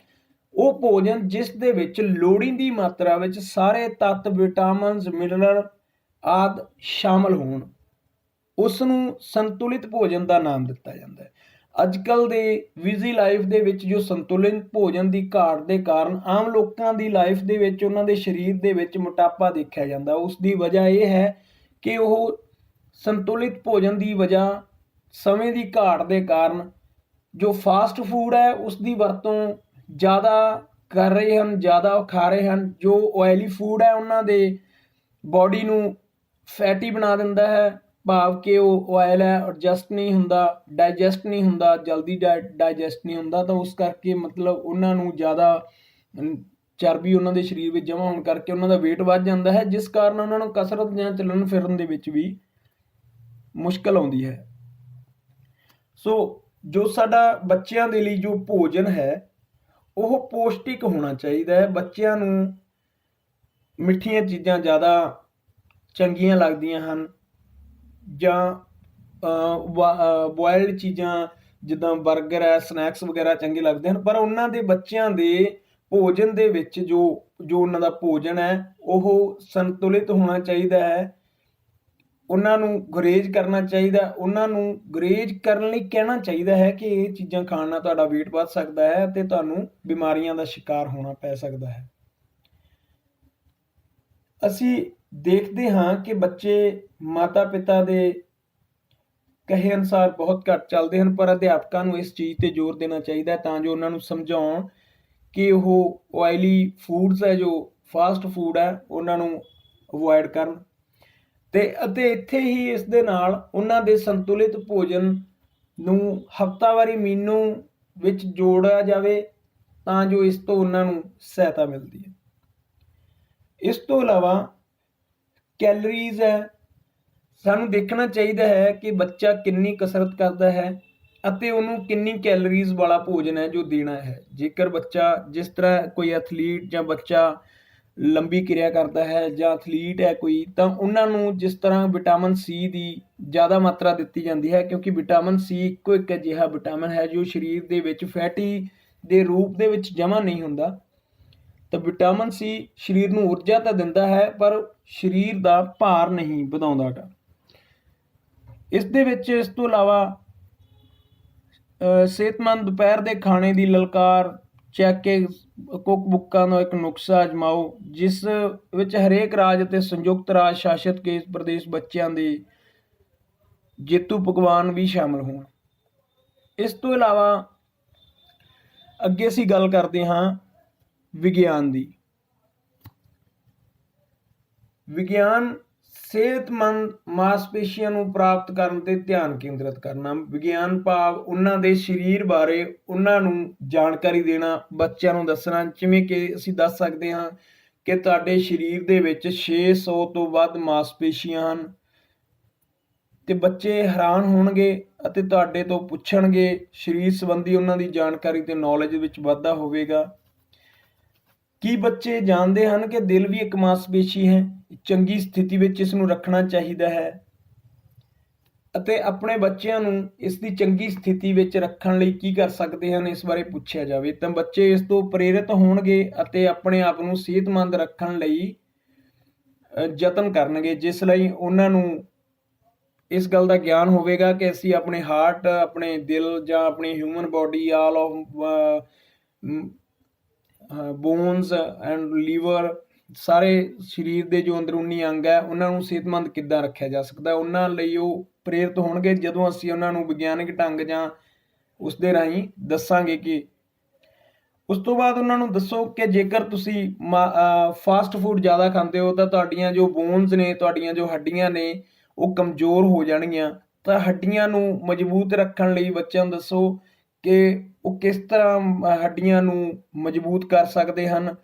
ਉਹ ਭੋਜਨ ਜਿਸ ਦੇ ਵਿੱਚ ਲੋੜੀਂਦੀ ਮਾਤਰਾ ਵਿੱਚ ਸਾਰੇ ਤੱਤ, ਵਿਟਾਮਿਨਸ, ਮਿਨਰਲ ਆਦਿ ਸ਼ਾਮਲ ਹੋਣ, ਉਸ ਨੂੰ ਸੰਤੁਲਿਤ ਭੋਜਨ ਦਾ ਨਾਮ ਦਿੱਤਾ ਜਾਂਦਾ ਹੈ। ਅੱਜ ਕੱਲ੍ਹ ਦੇ ਬਿਜ਼ੀ ਲਾਈਫ ਦੇ ਵਿੱਚ ਜੋ ਸੰਤੁਲਿਤ ਭੋਜਨ ਦੀ ਘਾਟ ਦੇ ਕਾਰਨ ਆਮ ਲੋਕਾਂ ਦੀ ਲਾਈਫ ਦੇ ਵਿੱਚ ਉਹਨਾਂ ਦੇ ਸਰੀਰ ਦੇ ਵਿੱਚ ਮੋਟਾਪਾ ਦੇਖਿਆ ਜਾਂਦਾ। ਉਸ ਦੀ ਵਜ੍ਹਾ ਇਹ ਹੈ ਕਿ ਉਹ ਸੰਤੁਲਿਤ ਭੋਜਨ ਦੀ ਵਜ੍ਹਾ ਸਮੇਂ ਦੀ ਘਾਟ ਦੇ ਕਾਰਨ ਜੋ ਫਾਸਟ ਫੂਡ ਹੈ ਉਸ ਦੀ ਵਰਤੋਂ ਜ਼ਿਆਦਾ ਕਰ ਰਹੇ ਹਨ, ਜ਼ਿਆਦਾ ਖਾ ਰਹੇ ਹਨ। ਜੋ ਆਇਲੀ ਫੂਡ ਹੈ ਉਹਨਾਂ ਦੇ ਬੋਡੀ ਨੂੰ ਫੈਟੀ ਬਣਾ ਦਿੰਦਾ ਹੈ, ਭਾਵ ਕਿ ਉਹ ਆਇਲ ਹੈ ਐਡਜਸਟ ਨਹੀਂ ਹੁੰਦਾ, ਡਾਈਜੈਸਟ ਨਹੀਂ ਹੁੰਦਾ, ਜਲਦੀ ਡਾਈਜੈਸਟ ਨਹੀਂ ਹੁੰਦਾ। ਤਾਂ ਉਸ ਕਰਕੇ ਮਤਲਬ ਉਹਨਾਂ ਨੂੰ ਜ਼ਿਆਦਾ ਚਰਬੀ ਉਹਨਾਂ ਦੇ ਸਰੀਰ ਵਿੱਚ ਜਮ੍ਹਾਂ ਹੋਣ ਕਰਕੇ ਉਹਨਾਂ ਦਾ ਵੇਟ ਵੱਧ ਜਾਂਦਾ ਹੈ, ਜਿਸ ਕਾਰਨ ਉਹਨਾਂ ਨੂੰ ਕਸਰਤ ਜਾਂ ਚੱਲਣ ਫਿਰਨ ਦੇ ਵਿੱਚ ਵੀ ਮੁਸ਼ਕਲ ਆਉਂਦੀ ਹੈ। ਸੋ ਜੋ ਸਾਡਾ ਬੱਚਿਆਂ ਦੇ ਲਈ ਜੋ ਭੋਜਨ ਹੈ ਉਹ ਪੌਸ਼ਟਿਕ ਹੋਣਾ ਚਾਹੀਦਾ ਹੈ। ਬੱਚਿਆਂ ਨੂੰ ਮਿੱਠੀਆਂ ਚੀਜ਼ਾਂ ਜ਼ਿਆਦਾ ਚੰਗੀਆਂ ਲੱਗਦੀਆਂ ਹਨ, ਜਾਂ ਬੋਇਲਡ ਚੀਜ਼ਾਂ ਜਿੱਦਾਂ ਬਰਗਰ ਹੈ, ਸਨੈਕਸ ਵਗੈਰਾ ਚੰਗੇ ਲੱਗਦੇ ਹਨ। ਪਰ ਉਹਨਾਂ ਦੇ ਬੱਚਿਆਂ ਦੇ ਭੋਜਨ ਦੇ ਵਿੱਚ ਜੋ ਉਹਨਾਂ ਦਾ ਭੋਜਨ ਹੈ ਉਹ ਸੰਤੁਲਿਤ ਹੋਣਾ ਚਾਹੀਦਾ ਹੈ। ਉਹਨਾਂ ਨੂੰ ਗੁਰੇਜ਼ ਕਰਨਾ ਚਾਹੀਦਾ, ਉਹਨਾਂ ਨੂੰ ਗੁਰੇਜ਼ ਕਰਨ ਲਈ ਕਹਿਣਾ ਚਾਹੀਦਾ ਹੈ ਕਿ ਇਹ ਚੀਜ਼ਾਂ ਖਾਣ ਨਾਲ ਤੁਹਾਡਾ ਵੇਟ ਵੱਧ ਸਕਦਾ ਹੈ ਅਤੇ ਤੁਹਾਨੂੰ ਬਿਮਾਰੀਆਂ ਦਾ ਸ਼ਿਕਾਰ ਹੋਣਾ ਪੈ ਸਕਦਾ ਹੈ। ਅਸੀਂ ਦੇਖਦੇ ਹਾਂ ਕਿ ਬੱਚੇ ਮਾਤਾ ਪਿਤਾ ਦੇ ਕਹੇ ਅਨੁਸਾਰ ਬਹੁਤ ਘੱਟ ਚੱਲਦੇ ਹਨ, ਪਰ ਅਧਿਆਪਕਾਂ ਨੂੰ ਇਸ ਚੀਜ਼ ਤੇ ਜ਼ੋਰ ਦੇਣਾ ਚਾਹੀਦਾ ਤਾਂ ਜੋ ਉਹਨਾਂ ਨੂੰ ਸਮਝਾਉਣ ਕਿ ਉਹ ਆਇਲੀ ਫੂਡਸ ਹੈ, ਜੋ ਫਾਸਟ ਫੂਡ ਹੈ, ਉਹਨਾਂ ਨੂੰ ਅਵੋਇਡ ਕਰਨ ਅਤੇ ਇੱਥੇ ਹੀ ਇਸ ਦੇ ਨਾਲ ਉਹਨਾਂ ਦੇ ਸੰਤੁਲਿਤ ਭੋਜਨ ਨੂੰ ਹਫ਼ਤਾਵਾਰੀ ਮੀਨੂ ਵਿੱਚ ਜੋੜਿਆ ਜਾਵੇ ਤਾਂ ਜੋ ਇਸ ਤੋਂ ਉਹਨਾਂ ਨੂੰ ਸਹਾਇਤਾ ਮਿਲਦੀ ਹੈ। ਇਸ ਤੋਂ ਇਲਾਵਾ ਕੈਲਰੀਜ਼ ਹੈ, ਸਾਨੂੰ ਦੇਖਣਾ ਚਾਹੀਦਾ ਹੈ ਕਿ ਬੱਚਾ ਕਿੰਨੀ ਕਸਰਤ ਕਰਦਾ ਹੈ ਅਤੇ ਉਹਨੂੰ ਕਿੰਨੀ ਕੈਲਰੀਜ਼ ਵਾਲਾ ਭੋਜਨ ਹੈ ਜੋ ਦੇਣਾ ਹੈ। ਜੇਕਰ ਬੱਚਾ ਜਿਸ ਤਰ੍ਹਾਂ ਕੋਈ ਐਥਲੀਟ ਜਾਂ ਬੱਚਾ ਲੰਬੀ ਕਿਰਿਆ ਕਰਦਾ ਹੈ ਜਾਂ ਐਥਲੀਟ ਹੈ ਕੋਈ, ਤਾਂ ਉਹਨਾਂ ਨੂੰ ਜਿਸ ਤਰ੍ਹਾਂ ਵਿਟਾਮਿਨ ਸੀ ਦੀ ਜ਼ਿਆਦਾ ਮਾਤਰਾ ਦਿੱਤੀ ਜਾਂਦੀ ਹੈ, ਕਿਉਂਕਿ ਵਿਟਾਮਿਨ ਸੀ ਇੱਕੋ ਇੱਕ ਅਜਿਹਾ ਵਿਟਾਮਿਨ ਹੈ ਜੋ ਸਰੀਰ ਦੇ ਵਿੱਚ ਫੈਟੀ ਦੇ ਰੂਪ ਦੇ ਵਿੱਚ ਜਮ੍ਹਾਂ ਨਹੀਂ ਹੁੰਦਾ। ਤਾਂ ਵਿਟਾਮਿਨ ਸੀ ਸਰੀਰ ਨੂੰ ਊਰਜਾ ਤਾਂ ਦਿੰਦਾ ਹੈ ਪਰ ਸਰੀਰ ਦਾ ਭਾਰ ਨਹੀਂ ਵਧਾਉਂਦਾ ਗਾ। ਇਸ ਦੇ ਵਿੱਚ ਇਸ ਤੋਂ ਇਲਾਵਾ ਸਿਹਤਮੰਦ ਦੁਪਹਿਰ ਦੇ ਖਾਣੇ ਦੀ ਲਲਕਾਰ ਚੈੱਕ ਕੇ ਕੁੱਕ ਬੁੱਕਾਂ ਦਾ ਇੱਕ ਨੁਸਖਾ ਅਜਮਾਓ, ਜਿਸ ਵਿੱਚ ਹਰੇਕ ਰਾਜ ਅਤੇ ਸੰਯੁਕਤ ਰਾਜ ਸ਼ਾਸਿਤ ਕੇਸ ਪ੍ਰਦੇਸ਼ ਬੱਚਿਆਂ ਦੇ ਜੇਤੂ ਪਕਵਾਨ ਵੀ ਸ਼ਾਮਲ ਹੋਣ। ਇਸ ਤੋਂ ਇਲਾਵਾ ਅੱਗੇ ਅਸੀਂ ਗੱਲ ਕਰਦੇ ਹਾਂ ਵਿਗਿਆਨ ਦੀ। ਵਿਗਿਆਨ ਸਿਹਤਮੰਦ ਮਾਸਪੇਸ਼ੀਆਂ ਨੂੰ ਪ੍ਰਾਪਤ ਕਰਨ ਤੇ ਧਿਆਨ ਕੇਂਦਰਿਤ ਕਰਨਾ। ਵਿਗਿਆਨ ਭਾਵ ਉਹਨਾਂ ਦੇ ਸਰੀਰ ਬਾਰੇ ਉਹਨਾਂ ਨੂੰ ਜਾਣਕਾਰੀ ਦੇਣਾ, ਬੱਚਿਆਂ ਨੂੰ ਦੱਸਣਾ। ਜਿਵੇਂ ਕਿ ਅਸੀਂ ਦੱਸ ਸਕਦੇ ਹਾਂ ਕਿ ਤੁਹਾਡੇ ਸਰੀਰ ਦੇ ਵਿੱਚ 600 ਤੋਂ ਵੱਧ ਮਾਸਪੇਸ਼ੀਆਂ ਹਨ ਤੇ ਬੱਚੇ ਹੈਰਾਨ ਹੋਣਗੇ ਅਤੇ ਤੁਹਾਡੇ ਤੋਂ ਪੁੱਛਣਗੇ, ਸਰੀਰ ਸੰਬੰਧੀ ਉਹਨਾਂ ਦੀ ਜਾਣਕਾਰੀ ਤੇ ਨੌਲੇਜ ਵਿੱਚ ਵਾਧਾ ਹੋਵੇਗਾ। ਕੀ ਬੱਚੇ ਜਾਣਦੇ ਹਨ ਕਿ ਦਿਲ ਵੀ ਇੱਕ ਮਾਸਪੇਸ਼ੀ ਹੈ? ਚੰਗੀ ਸਥਿਤੀ ਵਿੱਚ ਇਸ ਨੂੰ ਰੱਖਣਾ ਚਾਹੀਦਾ ਹੈ ਅਤੇ ਆਪਣੇ ਬੱਚਿਆਂ ਨੂੰ ਇਸ ਦੀ ਚੰਗੀ ਸਥਿਤੀ ਵਿੱਚ ਰੱਖਣ ਲਈ ਕੀ ਕਰ ਸਕਦੇ ਹਨ, ਇਸ ਬਾਰੇ ਪੁੱਛਿਆ ਜਾਵੇ ਤਾਂ ਬੱਚੇ ਇਸ ਤੋਂ ਪ੍ਰੇਰਿਤ ਹੋਣਗੇ ਅਤੇ ਆਪਣੇ ਆਪ ਨੂੰ ਸਿਹਤਮੰਦ ਰੱਖਣ ਲਈ ਯਤਨ ਕਰਨਗੇ, ਜਿਸ ਲਈ ਉਹਨਾਂ ਨੂੰ ਇਸ ਗੱਲ ਦਾ ਗਿਆਨ ਹੋਵੇਗਾ ਕਿ ਅਸੀਂ ਆਪਣੇ ਹਾਰਟ, ਆਪਣੇ ਦਿਲ ਜਾਂ ਆਪਣੀ human body, all of bonus and liver, ਸਾਰੇ ਸਰੀਰ ਦੇ ਜੋ ਅੰਦਰੂਨੀ ਅੰਗ ਹੈ ਉਹਨਾਂ ਨੂੰ ਸਿਹਤਮੰਦ ਕਿੱਦਾਂ ਰੱਖਿਆ ਜਾ ਸਕਦਾ, ਉਹਨਾਂ ਲਈ ਉਹ ਪ੍ਰੇਰਿਤ ਹੋਣਗੇ ਜਦੋਂ ਅਸੀਂ ਉਹਨਾਂ ਨੂੰ ਵਿਗਿਆਨਿਕ ਢੰਗ ਜਾਂ ਉਸ ਦੇ ਰਾਹੀਂ ਦੱਸਾਂਗੇ। ਕਿ ਉਸ ਤੋਂ ਬਾਅਦ ਉਹਨਾਂ ਨੂੰ ਦੱਸੋ ਕਿ ਜੇਕਰ ਤੁਸੀਂ ਫਾਸਟ ਫੂਡ ਜ਼ਿਆਦਾ ਖਾਂਦੇ ਹੋ ਤਾਂ ਤੁਹਾਡੀਆਂ ਜੋ ਬੋਨਸ ਨੇ, ਤੁਹਾਡੀਆਂ ਜੋ ਹੱਡੀਆਂ ਨੇ ਉਹ ਕਮਜ਼ੋਰ ਹੋ ਜਾਣਗੀਆਂ। ਤਾਂ ਹੱਡੀਆਂ ਨੂੰ ਮਜ਼ਬੂਤ ਰੱਖਣ ਲਈ ਬੱਚਿਆਂ ਨੂੰ ਦੱਸੋ ਕਿ ਉਹ ਕਿਸ ਤਰ੍ਹਾਂ ਹੱਡੀਆਂ ਨੂੰ ਮਜ਼ਬੂਤ ਕਰ ਸਕਦੇ ਹਨ,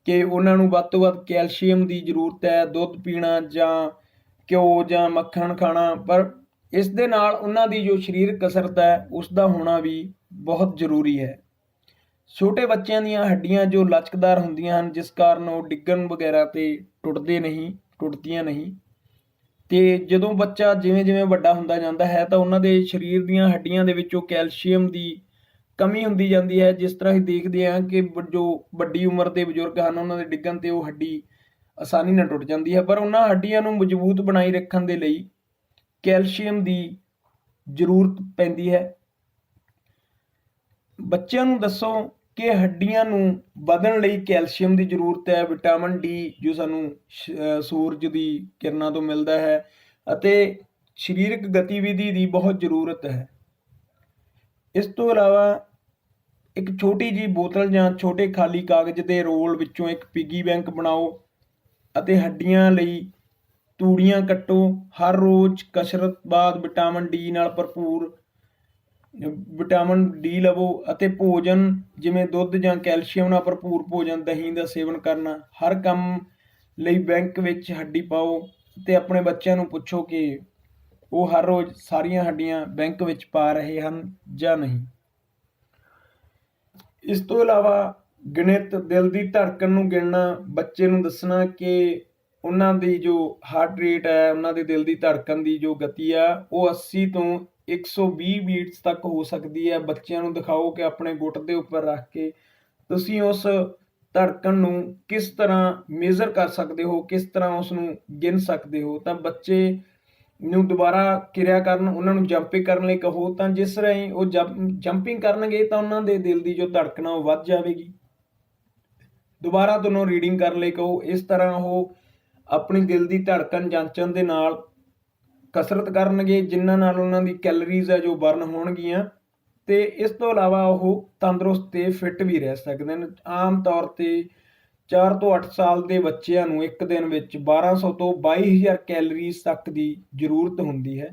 ਕਿ ਉਹਨਾਂ ਨੂੰ ਵੱਧ ਤੋਂ ਵੱਧ ਕੈਲਸ਼ੀਅਮ ਦੀ ਜ਼ਰੂਰਤ ਹੈ, ਦੁੱਧ ਪੀਣਾ ਜਾਂ ਘਿਓ ਜਾਂ ਮੱਖਣ ਖਾਣਾ। ਪਰ ਇਸ ਦੇ ਨਾਲ ਉਹਨਾਂ ਦੀ ਜੋ ਸਰੀਰਕ ਕਸਰਤ ਹੈ ਉਸ ਦਾ ਹੋਣਾ ਵੀ ਬਹੁਤ ਜ਼ਰੂਰੀ ਹੈ। ਛੋਟੇ ਬੱਚਿਆਂ ਦੀਆਂ ਹੱਡੀਆਂ ਜੋ ਲਚਕਦਾਰ ਹੁੰਦੀਆਂ ਹਨ, ਜਿਸ ਕਾਰਨ ਉਹ ਡਿੱਗਣ ਵਗੈਰਾ ਤੇ ਟੁੱਟਦੀਆਂ ਨਹੀਂ। ਤੇ ਜਦੋਂ ਬੱਚਾ ਜਿਵੇਂ ਜਿਵੇਂ ਵੱਡਾ ਹੁੰਦਾ ਜਾਂਦਾ ਹੈ ਤਾਂ ਉਹਨਾਂ ਦੇ ਸਰੀਰ ਦੀਆਂ ਹੱਡੀਆਂ ਦੇ ਵਿੱਚੋਂ ਕੈਲਸ਼ੀਅਮ ਦੀ ਕਮੀ ਹੁੰਦੀ ਜਾਂਦੀ ਹੈ। ਜਿਸ ਤਰ੍ਹਾਂ ਅਸੀਂ ਦੇਖਦੇ ਹਾਂ ਕਿ ਜੋ ਵੱਡੀ ਉਮਰ ਦੇ ਬਜ਼ੁਰਗ ਹਨ ਉਹਨਾਂ ਦੇ ਡਿੱਗਣ ਤੇ ਉਹ ਹੱਡੀ ਆਸਾਨੀ ਨਾਲ ਟੁੱਟ ਜਾਂਦੀ ਹੈ, ਪਰ ਉਹਨਾਂ ਹੱਡੀਆਂ ਨੂੰ ਮਜ਼ਬੂਤ ਬਣਾਈ ਰੱਖਣ ਦੇ ਲਈ ਕੈਲਸ਼ੀਅਮ ਦੀ ਜ਼ਰੂਰਤ ਪੈਂਦੀ ਹੈ। ਬੱਚਿਆਂ ਨੂੰ ਦੱਸੋ ਕਿ ਹੱਡੀਆਂ ਨੂੰ ਵਧਣ ਲਈ ਕੈਲਸ਼ੀਅਮ ਦੀ ਜ਼ਰੂਰਤ ਹੈ, ਵਿਟਾਮਿਨ ਡੀ ਜੋ ਸਾਨੂੰ ਸੂਰਜ ਦੀ ਕਿਰਨਾਂ ਤੋਂ ਮਿਲਦਾ ਹੈ, ਅਤੇ ਸਰੀਰਕ ਗਤੀਵਿਧੀ ਦੀ ਬਹੁਤ ਜ਼ਰੂਰਤ ਹੈ। ਇਸ ਤੋਂ ਇਲਾਵਾ ਇੱਕ ਛੋਟੀ ਜਿਹੀ ਬੋਤਲ ਜਾਂ ਛੋਟੇ ਖਾਲੀ ਕਾਗਜ਼ ਦੇ ਰੋਲ ਵਿੱਚੋਂ ਇੱਕ ਪਿਗੀ ਬੈਂਕ ਬਣਾਓ ਅਤੇ ਹੱਡੀਆਂ ਲਈ ਤੂੜੀਆਂ ਕੱਟੋ। ਹਰ ਰੋਜ਼ ਕਸਰਤ ਬਾਅਦ ਵਿਟਾਮਿਨ ਡੀ ਨਾਲ ਭਰਪੂਰ ਵਿਟਾਮਿਨ ਡੀ ਲਵੋ ਅਤੇ ਭੋਜਨ ਜਿਵੇਂ ਦੁੱਧ ਜਾਂ ਕੈਲਸ਼ੀਅਮ ਨਾਲ ਭਰਪੂਰ ਭੋਜਨ, ਦਹੀਂ ਦਾ ਸੇਵਨ ਕਰਨਾ। ਹਰ ਕੰਮ ਲਈ ਬੈਂਕ ਵਿੱਚ ਹੱਡੀ ਪਾਓ ਅਤੇ ਆਪਣੇ ਬੱਚਿਆਂ ਨੂੰ ਪੁੱਛੋ ਕਿ ਉਹ ਹਰ ਰੋਜ਼ ਸਾਰੀਆਂ ਹੱਡੀਆਂ ਬੈਂਕ ਵਿੱਚ ਪਾ ਰਹੇ ਹਨ ਜਾਂ ਨਹੀਂ। ਇਸ ਤੋਂ ਇਲਾਵਾ ਗਣਿਤ, ਦਿਲ ਦੀ ਧੜਕਣ ਨੂੰ ਗਿਣਨਾ, ਬੱਚੇ ਨੂੰ ਦੱਸਣਾ ਕਿ ਉਹਨਾਂ ਦੀ ਜੋ ਹਾਰਟ ਰੇਟ ਹੈ, ਉਹਨਾਂ ਦੇ ਦਿਲ ਦੀ ਧੜਕਣ ਦੀ ਜੋ ਗਤੀ ਆ ਉਹ 80 ਤੋਂ 120 ਬੀਟਸ ਤੱਕ ਹੋ ਸਕਦੀ ਹੈ। ਬੱਚਿਆਂ ਨੂੰ ਦਿਖਾਓ ਕਿ ਆਪਣੇ ਗੁੱਟ ਦੇ ਉੱਪਰ ਰੱਖ ਕੇ ਤੁਸੀਂ ਉਸ ਧੜਕਣ ਨੂੰ ਕਿਸ ਤਰ੍ਹਾਂ ਮੇਜ਼ਰ ਕਰ ਸਕਦੇ ਹੋ, ਕਿਸ ਤਰ੍ਹਾਂ ਉਸ ਨੂੰ ਗਿਣ ਸਕਦੇ ਹੋ। ਤਾਂ ਬੱਚੇ ਨੂੰ ਦੁਬਾਰਾ ਕਿਰਿਆ ਕਰਨ, ਉਹਨਾਂ ਨੂੰ ਜੰਪਿੰਗ ਕਰਨ ਲਈ ਕਹੋ, ਤਾਂ ਜਿਸ ਰਾਹੀਂ ਉਹ ਜੰਪਿੰਗ ਕਰਨਗੇ ਤਾਂ ਉਹਨਾਂ ਦੇ ਦਿਲ ਦੀ ਜੋ ਧੜਕਣ ਉਹ ਵੱਧ ਜਾਵੇਗੀ। ਦੁਬਾਰਾ ਤੁਹਾਨੂੰ ਰੀਡਿੰਗ ਕਰਨ ਲਈ ਕਹੋ। ਇਸ ਤਰ੍ਹਾਂ ਉਹ ਆਪਣੀ ਦਿਲ ਦੀ ਧੜਕਣ ਜਾਂਚਣ ਦੇ ਨਾਲ ਕਸਰਤ ਕਰਨਗੇ, ਜਿਨ੍ਹਾਂ ਨਾਲ ਉਹਨਾਂ ਦੀ ਕੈਲਰੀਜ਼ ਹੈ ਜੋ ਬਰਨ ਹੋਣਗੀਆਂ ਤੇ ਇਸ ਤੋਂ ਇਲਾਵਾ ਉਹ ਤੰਦਰੁਸਤ ਤੇ ਫਿੱਟ ਵੀ ਰਹਿ ਸਕਦੇ ਨੇ। ਆਮ ਤੌਰ ਤੇ 4 ਤੋਂ 8 ਸਾਲ ਦੇ ਬੱਚਿਆਂ ਨੂੰ ਇੱਕ ਦਿਨ ਵਿੱਚ 1200 ਤੋਂ 22,000 ਕੈਲਰੀਜ਼ ਤੱਕ ਦੀ ਜ਼ਰੂਰਤ ਹੁੰਦੀ ਹੈ।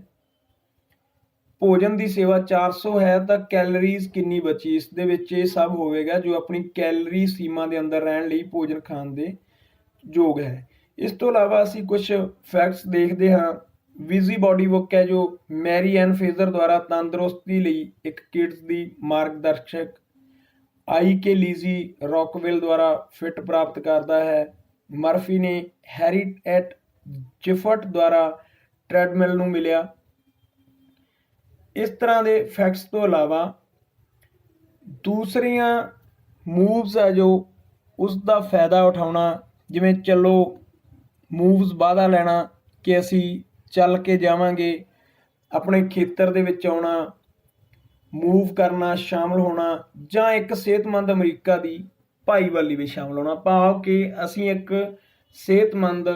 ਭੋਜਨ ਦੀ ਸੇਵਾ 400 ਹੈ ਤਾਂ ਕੈਲਰੀਜ਼ ਕਿੰਨੀ ਬਚੀ, ਇਸ ਦੇ ਵਿੱਚ ਇਹ ਸਭ ਹੋਵੇਗਾ ਜੋ ਆਪਣੀ ਕੈਲਰੀ ਸੀਮਾ ਦੇ ਅੰਦਰ ਰਹਿਣ ਲਈ ਭੋਜਨ ਖਾਣ ਦੇ ਯੋਗ ਹੈ। ਇਸ ਤੋਂ ਇਲਾਵਾ ਅਸੀਂ ਕੁਝ ਫੈਕਟਸ ਦੇਖਦੇ ਹਾਂ। ਵਿਜ਼ੀ ਬੋਡੀ ਬੁੱਕ ਹੈ ਜੋ ਮੈਰੀ ਐਨ ਫੇਜ਼ਰ ਦੁਆਰਾ ਤੰਦਰੁਸਤੀ ਲਈ ਇੱਕ ਕਿਡਸ ਦੀ ਮਾਰਗਦਰਸ਼ਕ, ਆਈ ਕੇ ਲੀਜ਼ੀ ਰੌਕਵਿਲ ਦੁਆਰਾ ਫਿੱਟ ਪ੍ਰਾਪਤ ਕਰਦਾ ਹੈ। ਮਰਫੀ ਨੇ ਹੈਰੀਐਟ ਜਿਫਟ ਦੁਆਰਾ ਟ੍ਰੈਡਮਿਲ ਨੂੰ ਮਿਲਿਆ। ਇਸ ਤਰ੍ਹਾਂ ਦੇ ਫੈਕਟਸ ਤੋਂ ਇਲਾਵਾ ਦੂਸਰੀਆਂ ਮੂਵਸ ਹੈ ਜੋ ਉਸ ਦਾ ਫਾਇਦਾ ਉਠਾਉਣਾ, ਜਿਵੇਂ ਚਲੋ ਮੂਵਸ ਵਾਧਾ ਲੈਣਾ ਕਿ ਅਸੀਂ ਚੱਲ ਕੇ ਜਾਵਾਂਗੇ, ਆਪਣੇ ਖੇਤਰ ਦੇ ਵਿੱਚ ਆਉਣਾ, ਮੂਵ ਕਰਨਾ, ਸ਼ਾਮਲ ਹੋਣਾ, ਜਾਂ ਇੱਕ ਸਿਹਤਮੰਦ ਅਮਰੀਕਾ ਦੀ ਭਾਈਵਾਲੀ ਵਿੱਚ ਸ਼ਾਮਲ ਹੋਣਾ, ਭਾਵ ਕਿ ਅਸੀਂ ਇੱਕ ਸਿਹਤਮੰਦ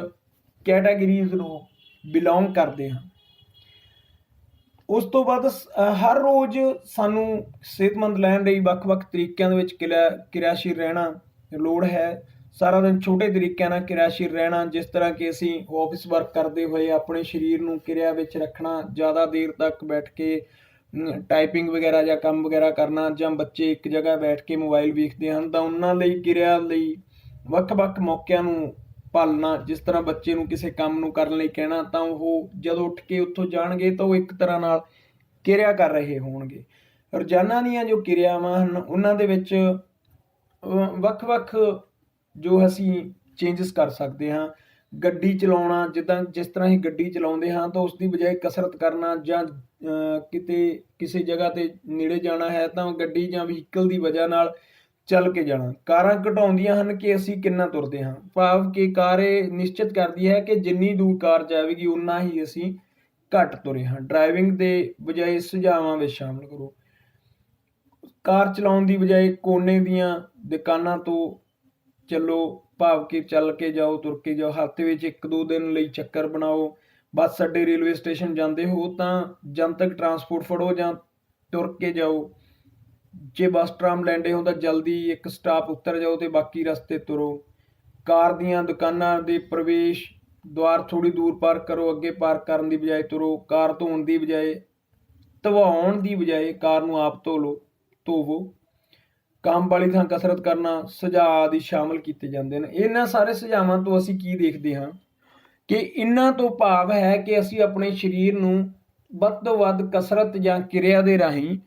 ਕੈਟਾਗਰੀਜ਼ ਨੂੰ ਬਿਲੋਂਗ ਕਰਦੇ ਹਾਂ। ਉਸ ਤੋਂ ਬਾਅਦ ਹਰ ਰੋਜ਼ ਸਾਨੂੰ ਸਿਹਤਮੰਦ ਰਹਿਣ ਲਈ ਵੱਖ-ਵੱਖ ਤਰੀਕਿਆਂ ਦੇ ਵਿੱਚ ਕਿਰਿਆਸ਼ੀਲ ਰਹਿਣਾ ਲੋੜ ਹੈ। ਸਾਰਾ ਦਿਨ ਛੋਟੇ ਤਰੀਕਿਆਂ ਨਾਲ ਕਿਰਿਆਸ਼ੀਲ ਰਹਿਣਾ, ਜਿਸ ਤਰ੍ਹਾਂ ਕਿ ਅਸੀਂ ਆਫਿਸ ਵਰਕ ਕਰਦੇ ਹੋਏ ਆਪਣੇ ਸਰੀਰ ਨੂੰ ਕਿਰਿਆ ਵਿੱਚ ਰੱਖਣਾ, ਜ਼ਿਆਦਾ ਦੇਰ ਤੱਕ ਬੈਠ ਕੇ ਟਾਈਪਿੰਗ ਵਗੈਰਾ ਜਾਂ ਕੰਮ ਵਗੈਰਾ ਕਰਨਾ, ਜਾਂ ਬੱਚੇ ਇੱਕ ਜਗ੍ਹਾ ਬੈਠ ਕੇ ਮੋਬਾਈਲ ਵੇਖਦੇ ਹਨ ਤਾਂ ਉਹਨਾਂ ਲਈ ਕਿਰਿਆ ਲਈ ਵੱਖ-ਵੱਖ ਮੌਕਿਆਂ ਨੂੰ ਪਾਲਣਾ। ਜਿਸ ਤਰ੍ਹਾਂ ਬੱਚੇ ਨੂੰ ਕਿਸੇ ਕੰਮ ਨੂੰ ਕਰਨ ਲਈ ਕਹਿਣਾ ਤਾਂ ਉਹ ਜਦੋਂ ਉੱਠ ਕੇ ਉੱਥੋਂ ਜਾਣਗੇ ਤਾਂ ਉਹ ਇੱਕ ਤਰ੍ਹਾਂ ਨਾਲ ਕਿਰਿਆ ਕਰ ਰਹੇ ਹੋਣਗੇ। ਰੋਜ਼ਾਨਾ ਦੀਆਂ ਜੋ ਕਿਰਿਆਵਾਂ ਹਨ ਉਹਨਾਂ ਦੇ ਵਿੱਚ ਵੱਖ-ਵੱਖ ਜੋ ਅਸੀਂ ਚੇਂਜਸ ਕਰ ਸਕਦੇ ਹਾਂ। ਗੱਡੀ ਚਲਾਉਣਾ, ਜਿਸ ਤਰ੍ਹਾਂ ਅਸੀਂ ਗੱਡੀ ਚਲਾਉਂਦੇ ਹਾਂ ਤਾਂ ਉਸ ਦੀ ਬਜਾਏ ਕਸਰਤ ਕਰਨਾ, ਜਾਂ ਕਿਤੇ ਕਿਸੇ ਜਗ੍ਹਾ 'ਤੇ ਨੇੜੇ ਜਾਣਾ ਹੈ ਤਾਂ ਗੱਡੀ ਜਾਂ ਵਹੀਕਲ ਦੀ ਵਜ੍ਹਾ ਨਾਲ ਚੱਲ ਕੇ ਜਾਣਾ। ਕਾਰਾਂ ਘਟਾਉਂਦੀਆਂ ਹਨ ਕਿ ਅਸੀਂ ਕਿੰਨਾ ਤੁਰਦੇ ਹਾਂ, ਭਾਵ ਕਿ ਕਾਰ ਇਹ ਨਿਸ਼ਚਿਤ ਕਰਦੀ ਹੈ ਕਿ ਜਿੰਨੀ ਦੂਰ ਕਾਰ ਜਾਵੇਗੀ ਉਨਾ ਹੀ ਅਸੀਂ ਘੱਟ ਤੁਰੇ ਹਾਂ। ਡਰਾਈਵਿੰਗ ਦੇ ਬਜਾਏ ਸੁਝਾਵਾਂ ਵਿੱਚ ਸ਼ਾਮਲ ਕਰੋ। ਕਾਰ ਚਲਾਉਣ ਦੀ ਬਜਾਏ ਕੋਨੇ ਦੀਆਂ ਦੁਕਾਨਾਂ ਤੋਂ ਚੱਲੋ, ਭਾਵ ਕਿ ਚੱਲ ਕੇ ਜਾਓ, ਤੁਰ ਕੇ ਜਾਓ। ਹਫ਼ਤੇ ਵਿੱਚ 1-2 ਦਿਨ ਲਈ ਚੱਕਰ ਬਣਾਓ। ਬੱਸ ਅੱਡੇ, ਰੇਲਵੇ ਸਟੇਸ਼ਨ ਜਾਂਦੇ ਹੋ ਤਾਂ ਜਨਤਕ ਟਰਾਂਸਪੋਰਟ ਫੜੋ ਜਾਂ ਤੁਰ ਕੇ ਜਾਓ। ਜੇ ਬੱਸ ਟਰਾਮ ਲੈਂਦੇ ਹੋ ਤਾਂ ਜਲਦੀ ਇੱਕ ਸਟਾਪ ਉੱਤਰ ਜਾਓ ਤੇ ਬਾਕੀ ਰਸਤੇ ਤੁਰੋ। ਕਾਰ ਦੀਆਂ ਦੁਕਾਨਾਂ ਦੇ ਪ੍ਰਵੇਸ਼ ਦੁਆਰ ਥੋੜ੍ਹੀ ਦੂਰ ਪਾਰਕ ਕਰੋ, ਅੱਗੇ ਪਾਰਕ ਕਰਨ ਦੀ ਬਜਾਏ ਤੁਰੋ। ਕਾਰ ਧੋਣ ਦੀ ਬਜਾਏ, ਧਵਾਉਣ ਦੀ ਬਜਾਏ ਕਾਰ ਨੂੰ ਆਪ ਧੋਵੋ। ਕੰਮ ਵਾਲੀ ਥਾਂ ਕਸਰਤ ਕਰਨਾ ਸੁਝਾਅ ਆਦਿ ਸ਼ਾਮਲ ਕੀਤੇ ਜਾਂਦੇ ਨੇ। ਇਹਨਾਂ ਸਾਰੇ ਸੁਝਾਵਾਂ ਤੋਂ ਅਸੀਂ ਕੀ ਦੇਖਦੇ ਹਾਂ ਕਿ ਇਹਨਾਂ ਤੋਂ ਭਾਵ ਹੈ ਕਿ ਅਸੀਂ ਆਪਣੇ ਸਰੀਰ ਨੂੰ ਵੱਧ ਤੋਂ ਵੱਧ ਕਸਰਤ ਜਾਂ ਕਿਰਿਆ ਦੇ ਰਾਹੀਂ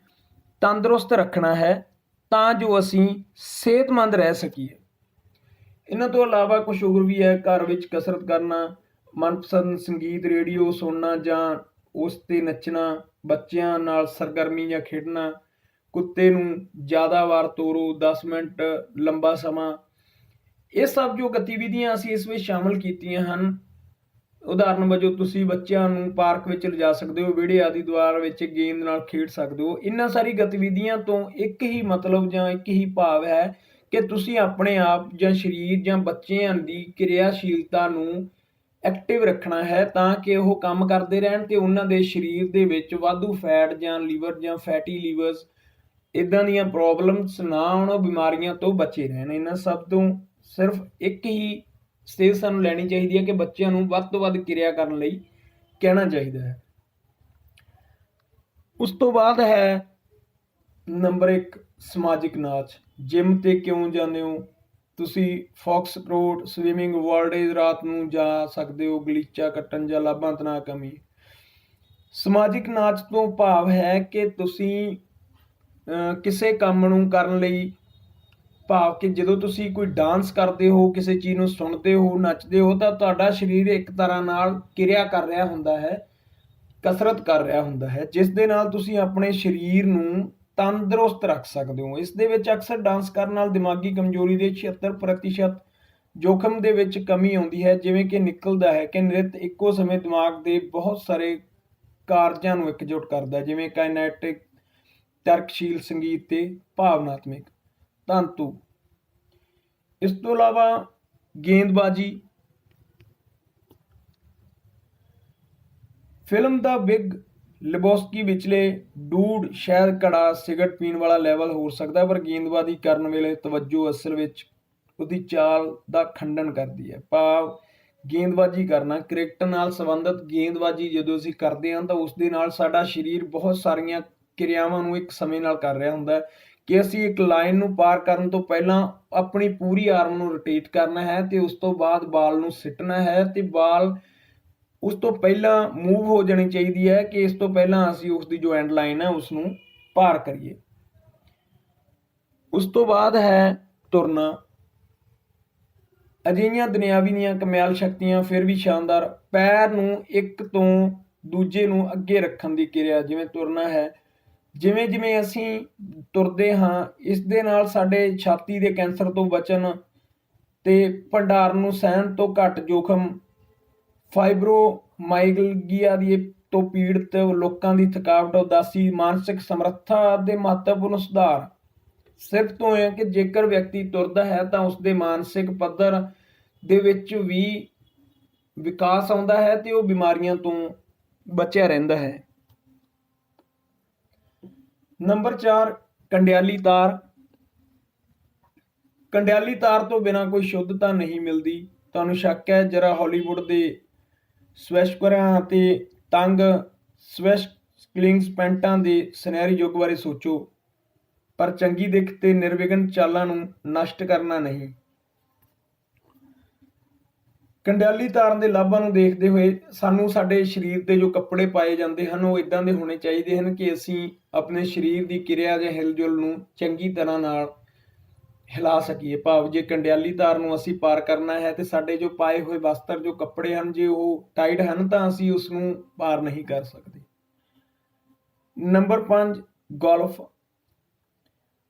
ਤੰਦਰੁਸਤ ਰੱਖਣਾ ਹੈ ਤਾਂ ਜੋ ਅਸੀਂ ਸਿਹਤਮੰਦ ਰਹਿ ਸਕੀਏ। ਇਹਨਾਂ ਤੋਂ ਇਲਾਵਾ ਕੁਝ ਹੋਰ ਵੀ ਹੈ। ਘਰ ਵਿੱਚ ਕਸਰਤ ਕਰਨਾ, ਮਨਪਸੰਦ ਸੰਗੀਤ ਰੇਡੀਓ ਸੁਣਨਾ ਜਾਂ ਉਸ 'ਤੇ ਨੱਚਣਾ, ਬੱਚਿਆਂ ਨਾਲ ਸਰਗਰਮੀ ਜਾਂ ਖੇਡਣਾ, ਕੁੱਤੇ ਨੂੰ ਜ਼ਿਆਦਾ ਵਾਰ ਤੋਰੋ, 10 ਮਿੰਟ ਲੰਬਾ ਸਮਾਂ। ਇਹ ਸਭ ਜੋ ਗਤੀਵਿਧੀਆਂ ਅਸੀਂ ਇਸ ਵਿੱਚ ਸ਼ਾਮਲ ਕੀਤੀਆਂ ਹਨ, ਉਦਾਹਰਨ ਵਜੋਂ ਤੁਸੀਂ ਬੱਚਿਆਂ ਨੂੰ ਪਾਰਕ ਵਿੱਚ ਲਿਜਾ ਸਕਦੇ ਹੋ, ਵਿਹੜੇ ਆਦਿ ਦੁਆਰ ਵਿੱਚ ਗੇਂਦ ਨਾਲ ਖੇਡ ਸਕਦੇ ਹੋ। ਇਹਨਾਂ ਸਾਰੀ ਗਤੀਵਿਧੀਆਂ ਤੋਂ ਇੱਕ ਹੀ ਮਤਲਬ ਜਾਂ ਇੱਕ ਹੀ ਭਾਵ ਹੈ ਕਿ ਤੁਸੀਂ ਆਪਣੇ ਆਪ ਜਾਂ ਸਰੀਰ ਜਾਂ ਬੱਚਿਆਂ ਦੀ ਕਿਰਿਆਸ਼ੀਲਤਾ ਨੂੰ ਐਕਟਿਵ ਰੱਖਣਾ ਹੈ ਤਾਂ ਕਿ ਉਹ ਕੰਮ ਕਰਦੇ ਰਹਿਣ ਤੇ ਉਹਨਾਂ ਦੇ ਸਰੀਰ ਦੇ ਵਿੱਚ ਵਾਧੂ ਫੈਟ ਜਾਂ ਲੀਵਰ ਜਾਂ ਫੈਟੀ ਲੀਵਰਸ ਇਦਾਂ ਦੀਆਂ ਪ੍ਰੋਬਲਮਸ ਨਾ ਆਉਣ, ਉਹ ਬਿਮਾਰੀਆਂ ਤੋਂ ਬਚੇ ਰਹਿਣ। ਇਹਨਾਂ ਸਭ ਤੋਂ ਸਿਰਫ ਇੱਕ ਹੀ ਸਟੇਜ ਸਾਨੂੰ ਲੈਣੀ ਚਾਹੀਦੀ ਹੈ ਕਿ ਬੱਚਿਆਂ ਨੂੰ ਵੱਧ ਤੋਂ ਵੱਧ ਕਿਰਿਆ ਕਰਨ ਲਈ ਕਹਿਣਾ ਚਾਹੀਦਾ ਹੈ। ਉਸ ਤੋਂ ਬਾਅਦ ਹੈ ਨੰਬਰ 1 ਸਮਾਜਿਕ ਨਾਚ। ਜਿਮ ਤੇ ਕਿਉਂ ਜਾਂਦੇ ਹੋ ਤੁਸੀਂ? ਫੌਕਸਟ੍ਰੋਟ, ਸਵਿਮਿੰਗ, ਵਰਲਡ ਰਾਤ ਨੂੰ ਜਾ ਸਕਦੇ ਹੋ, ਗਲੀਚਾ ਕੱਟਣ ਜਾਂ ਲਾਭਾਂ ਤਣਾਅ ਕਮੀ। ਸਮਾਜਿਕ ਨਾਚ ਤੋਂ ਭਾਵ ਹੈ ਕਿ ਤੁਸੀਂ ਕਿਸੇ ਕੰਮ ਨੂੰ ਕਰਨ ਲਈ, ਭਾਵ ਕਿ ਜਦੋਂ ਤੁਸੀਂ ਕੋਈ ਡਾਂਸ ਕਰਦੇ ਹੋ, ਕਿਸੇ ਚੀਜ਼ ਨੂੰ ਸੁਣਦੇ ਹੋ, ਨੱਚਦੇ ਹੋ, ਤਾਂ ਤੁਹਾਡਾ ਸਰੀਰ ਇੱਕ ਤਰ੍ਹਾਂ ਨਾਲ ਕਿਰਿਆ ਕਰ ਰਿਹਾ ਹੁੰਦਾ ਹੈ, ਕਸਰਤ ਕਰ ਰਿਹਾ ਹੁੰਦਾ ਹੈ, ਜਿਸ ਦੇ ਨਾਲ ਤੁਸੀਂ ਆਪਣੇ ਸਰੀਰ ਨੂੰ ਤੰਦਰੁਸਤ ਰੱਖ ਸਕਦੇ ਹੋ। ਇਸ ਦੇ ਵਿੱਚ ਅਕਸਰ ਡਾਂਸ ਕਰਨ ਨਾਲ ਦਿਮਾਗੀ ਕਮਜ਼ੋਰੀ ਦੇ 76% ਜੋਖਮ ਦੇ ਵਿੱਚ ਕਮੀ ਆਉਂਦੀ ਹੈ, ਜਿਵੇਂ ਕਿ ਨਿਕਲਦਾ ਹੈ ਕਿ ਨ੍ਰਿਤ ਇੱਕੋ ਸਮੇਂ ਦਿਮਾਗ ਦੇ ਬਹੁਤ ਸਾਰੇ ਕਾਰਜਾਂ ਨੂੰ ਇਕਜੁੱਟ ਕਰਦਾ ਹੈ, ਜਿਵੇਂ ਕਾਈਨੈਟਿਕ, ਤਰਕਸ਼ੀਲ, ਸੰਗੀਤ ਤੇ ਭਾਵਨਾਤਮਕ ਤੰਤੂ। ਇਸ ਤੋਂ ਇਲਾਵਾ ਗੇਂਦਬਾਜ਼ੀ। ਫਿਲਮ ਦਾ ਬਿਗ ਲਿਬੋਸਕੀ ਵਿਚਲੇ ਡੂਡ ਸ਼ਾਇਦ ਘੜਾ ਸਿਗਰਟ ਪੀਣ ਵਾਲਾ ਲੈਵਲ ਹੋ ਸਕਦਾ, ਪਰ ਗੇਂਦਬਾਜ਼ੀ ਕਰਨ ਵੇਲੇ ਤਵੱਜੋ ਅਸਲ ਵਿੱਚ ਉਹਦੀ ਚਾਲ ਦਾ ਖੰਡਨ ਕਰਦੀ ਹੈ। ਭਾਵ ਗੇਂਦਬਾਜ਼ੀ ਕਰਨਾ, ਕ੍ਰਿਕਟ ਨਾਲ ਸੰਬੰਧਿਤ ਗੇਂਦਬਾਜ਼ੀ ਜਦੋਂ ਅਸੀਂ ਕਰਦੇ ਹਾਂ ਤਾਂ ਉਸ ਦੇ ਨਾਲ ਸਾਡਾ ਸਰੀਰ ਬਹੁਤ ਸਾਰੀਆਂ ਕਿਰਿਆਵਾਂ ਨੂੰ ਇੱਕ ਸਮੇਂ ਨਾਲ ਕਰ ਰਿਹਾ ਹੁੰਦਾ ਹੈ ਕਿ ਅਸੀਂ ਇੱਕ ਲਾਈਨ ਨੂੰ ਪਾਰ ਕਰਨ ਤੋਂ ਪਹਿਲਾਂ ਆਪਣੀ ਪੂਰੀ ਆਰਮ ਨੂੰ ਰੋਟੇਟ ਕਰਨਾ ਹੈ ਤੇ ਉਸ ਤੋਂ ਬਾਅਦ ਬਾਲ ਨੂੰ ਸਿੱਟਣਾ ਹੈ, ਤੇ ਬਾਲ ਉਸ ਤੋਂ ਪਹਿਲਾਂ ਮੂਵ ਹੋ ਜਾਣੀ ਚਾਹੀਦੀ ਹੈ ਕਿ ਇਸ ਤੋਂ ਪਹਿਲਾਂ ਅਸੀਂ ਉਸ ਦੀ ਜੋ ਐਂਡ ਲਾਈਨ ਹੈ ਉਸ ਨੂੰ ਪਾਰ ਕਰੀਏ। ਉਸ ਤੋਂ ਬਾਅਦ ਹੈ ਤੁਰਨਾ। ਅਜਿਹੀਆਂ ਦੁਨਿਆਵੀ ਦੀਆਂ ਕਮਾਲ ਸ਼ਕਤੀਆਂ ਫਿਰ ਵੀ ਸ਼ਾਨਦਾਰ। ਪੈਰ ਨੂੰ ਇੱਕ ਤੋਂ ਦੂਜੇ ਨੂੰ ਅੱਗੇ ਰੱਖਣ ਦੀ ਕਿਰਿਆ, ਜਿਵੇਂ ਤੁਰਨਾ ਹੈ। ਜਿਵੇਂ ਜਿਵੇਂ ਅਸੀਂ ਤੁਰਦੇ ਹਾਂ, ਇਸ ਦੇ ਨਾਲ ਸਾਡੇ ਛਾਤੀ ਦੇ ਕੈਂਸਰ ਤੋਂ ਬਚਣ ਤੇ ਭੰਡਾਰਨ ਨੂੰ ਸਹਿਣ ਤੋਂ ਘੱਟ ਜੋਖਮ, ਫਾਈਬਰੋਮਾਈਆਲਗੀਆ ਤੋਂ ਪੀੜਤ ਲੋਕਾਂ ਦੀ ਥਕਾਵਟ, ਉਦਾਸੀ, ਮਾਨਸਿਕ ਸਮਰੱਥਾ ਦੇ ਮਹੱਤਵਪੂਰਨ ਸੁਧਾਰ ਸਿਰਫ ਤੋਂ ਹੈ ਕਿ ਜੇਕਰ ਵਿਅਕਤੀ ਤੁਰਦਾ ਹੈ ਤਾਂ ਉਸਦੇ ਮਾਨਸਿਕ ਪੱਧਰ ਦੇ ਵਿੱਚ ਵੀ ਵਿਕਾਸ ਆਉਂਦਾ ਹੈ ਤੇ ਉਹ ਬਿਮਾਰੀਆਂ ਤੋਂ ਬਚਿਆ ਰਹਿੰਦਾ ਹੈ। ਨੰਬਰ 4 ਕੰਡਿਆਲੀ ਤਾਰ। ਕੰਡਿਆਲੀ ਤਾਰ ਤੋਂ ਬਿਨਾਂ ਕੋਈ ਸ਼ੁੱਧਤਾ ਨਹੀਂ ਮਿਲਦੀ। ਤੁਹਾਨੂੰ ਸ਼ੱਕ ਹੈ? ਜਰਾ ਹਾਲੀਵੁੱਡ ਦੇ ਸਵੈਸ਼ਕਰਾਂ ਅਤੇ ਤੰਗ ਸਵੈਸ਼ਕਲਿੰਗਸ ਪੈਂਟਾਂ ਦੇ ਸੁਨਹਿਰੀ ਯੁੱਗ ਬਾਰੇ ਸੋਚੋ, ਪਰ ਚੰਗੀ ਦਿੱਖ ਤੇ ਨਿਰਵਿਘਨ ਚਾਲਾਂ ਨੂੰ ਨਸ਼ਟ ਕਰਨਾ ਨਹੀਂ। ਕੰਡਿਆਲੀ ਤਾਰਨ ਦੇ ਲਾਭਾਂ ਨੂੰ ਦੇਖਦੇ ਹੋਏ ਸਾਨੂੰ ਸਾਡੇ ਸਰੀਰ ਤੇ ਜੋ ਕੱਪੜੇ ਪਾਏ ਜਾਂਦੇ ਹਨ ਉਹ ਇਦਾਂ ਦੇ ਹੋਣੇ ਚਾਹੀਦੇ ਹਨ ਕਿ ਅਸੀਂ ਆਪਣੇ ਸਰੀਰ ਦੀ ਕਿਰਿਆ ਜਾਂ ਹਿਲਜੁਲ ਨੂੰ ਚੰਗੀ ਤਰ੍ਹਾਂ ਨਾਲ ਹਿਲਾ ਸਕੀਏ। ਭਾਵ ਜੇ ਕੰਡਿਆਲੀ ਤਾਰ ਨੂੰ ਅਸੀਂ ਪਾਰ ਕਰਨਾ ਹੈ ਤੇ ਸਾਡੇ ਜੋ ਪਾਏ ਹੋਏ ਵਸਤਰ, ਜੋ ਕੱਪੜੇ ਹਨ, ਜੇ ਉਹ ਟਾਈਟ ਹਨ ਤਾਂ ਅਸੀਂ ਉਸ ਨੂੰ ਪਾਰ ਨਹੀਂ ਕਰ ਸਕਦੇ। Number 5 golf.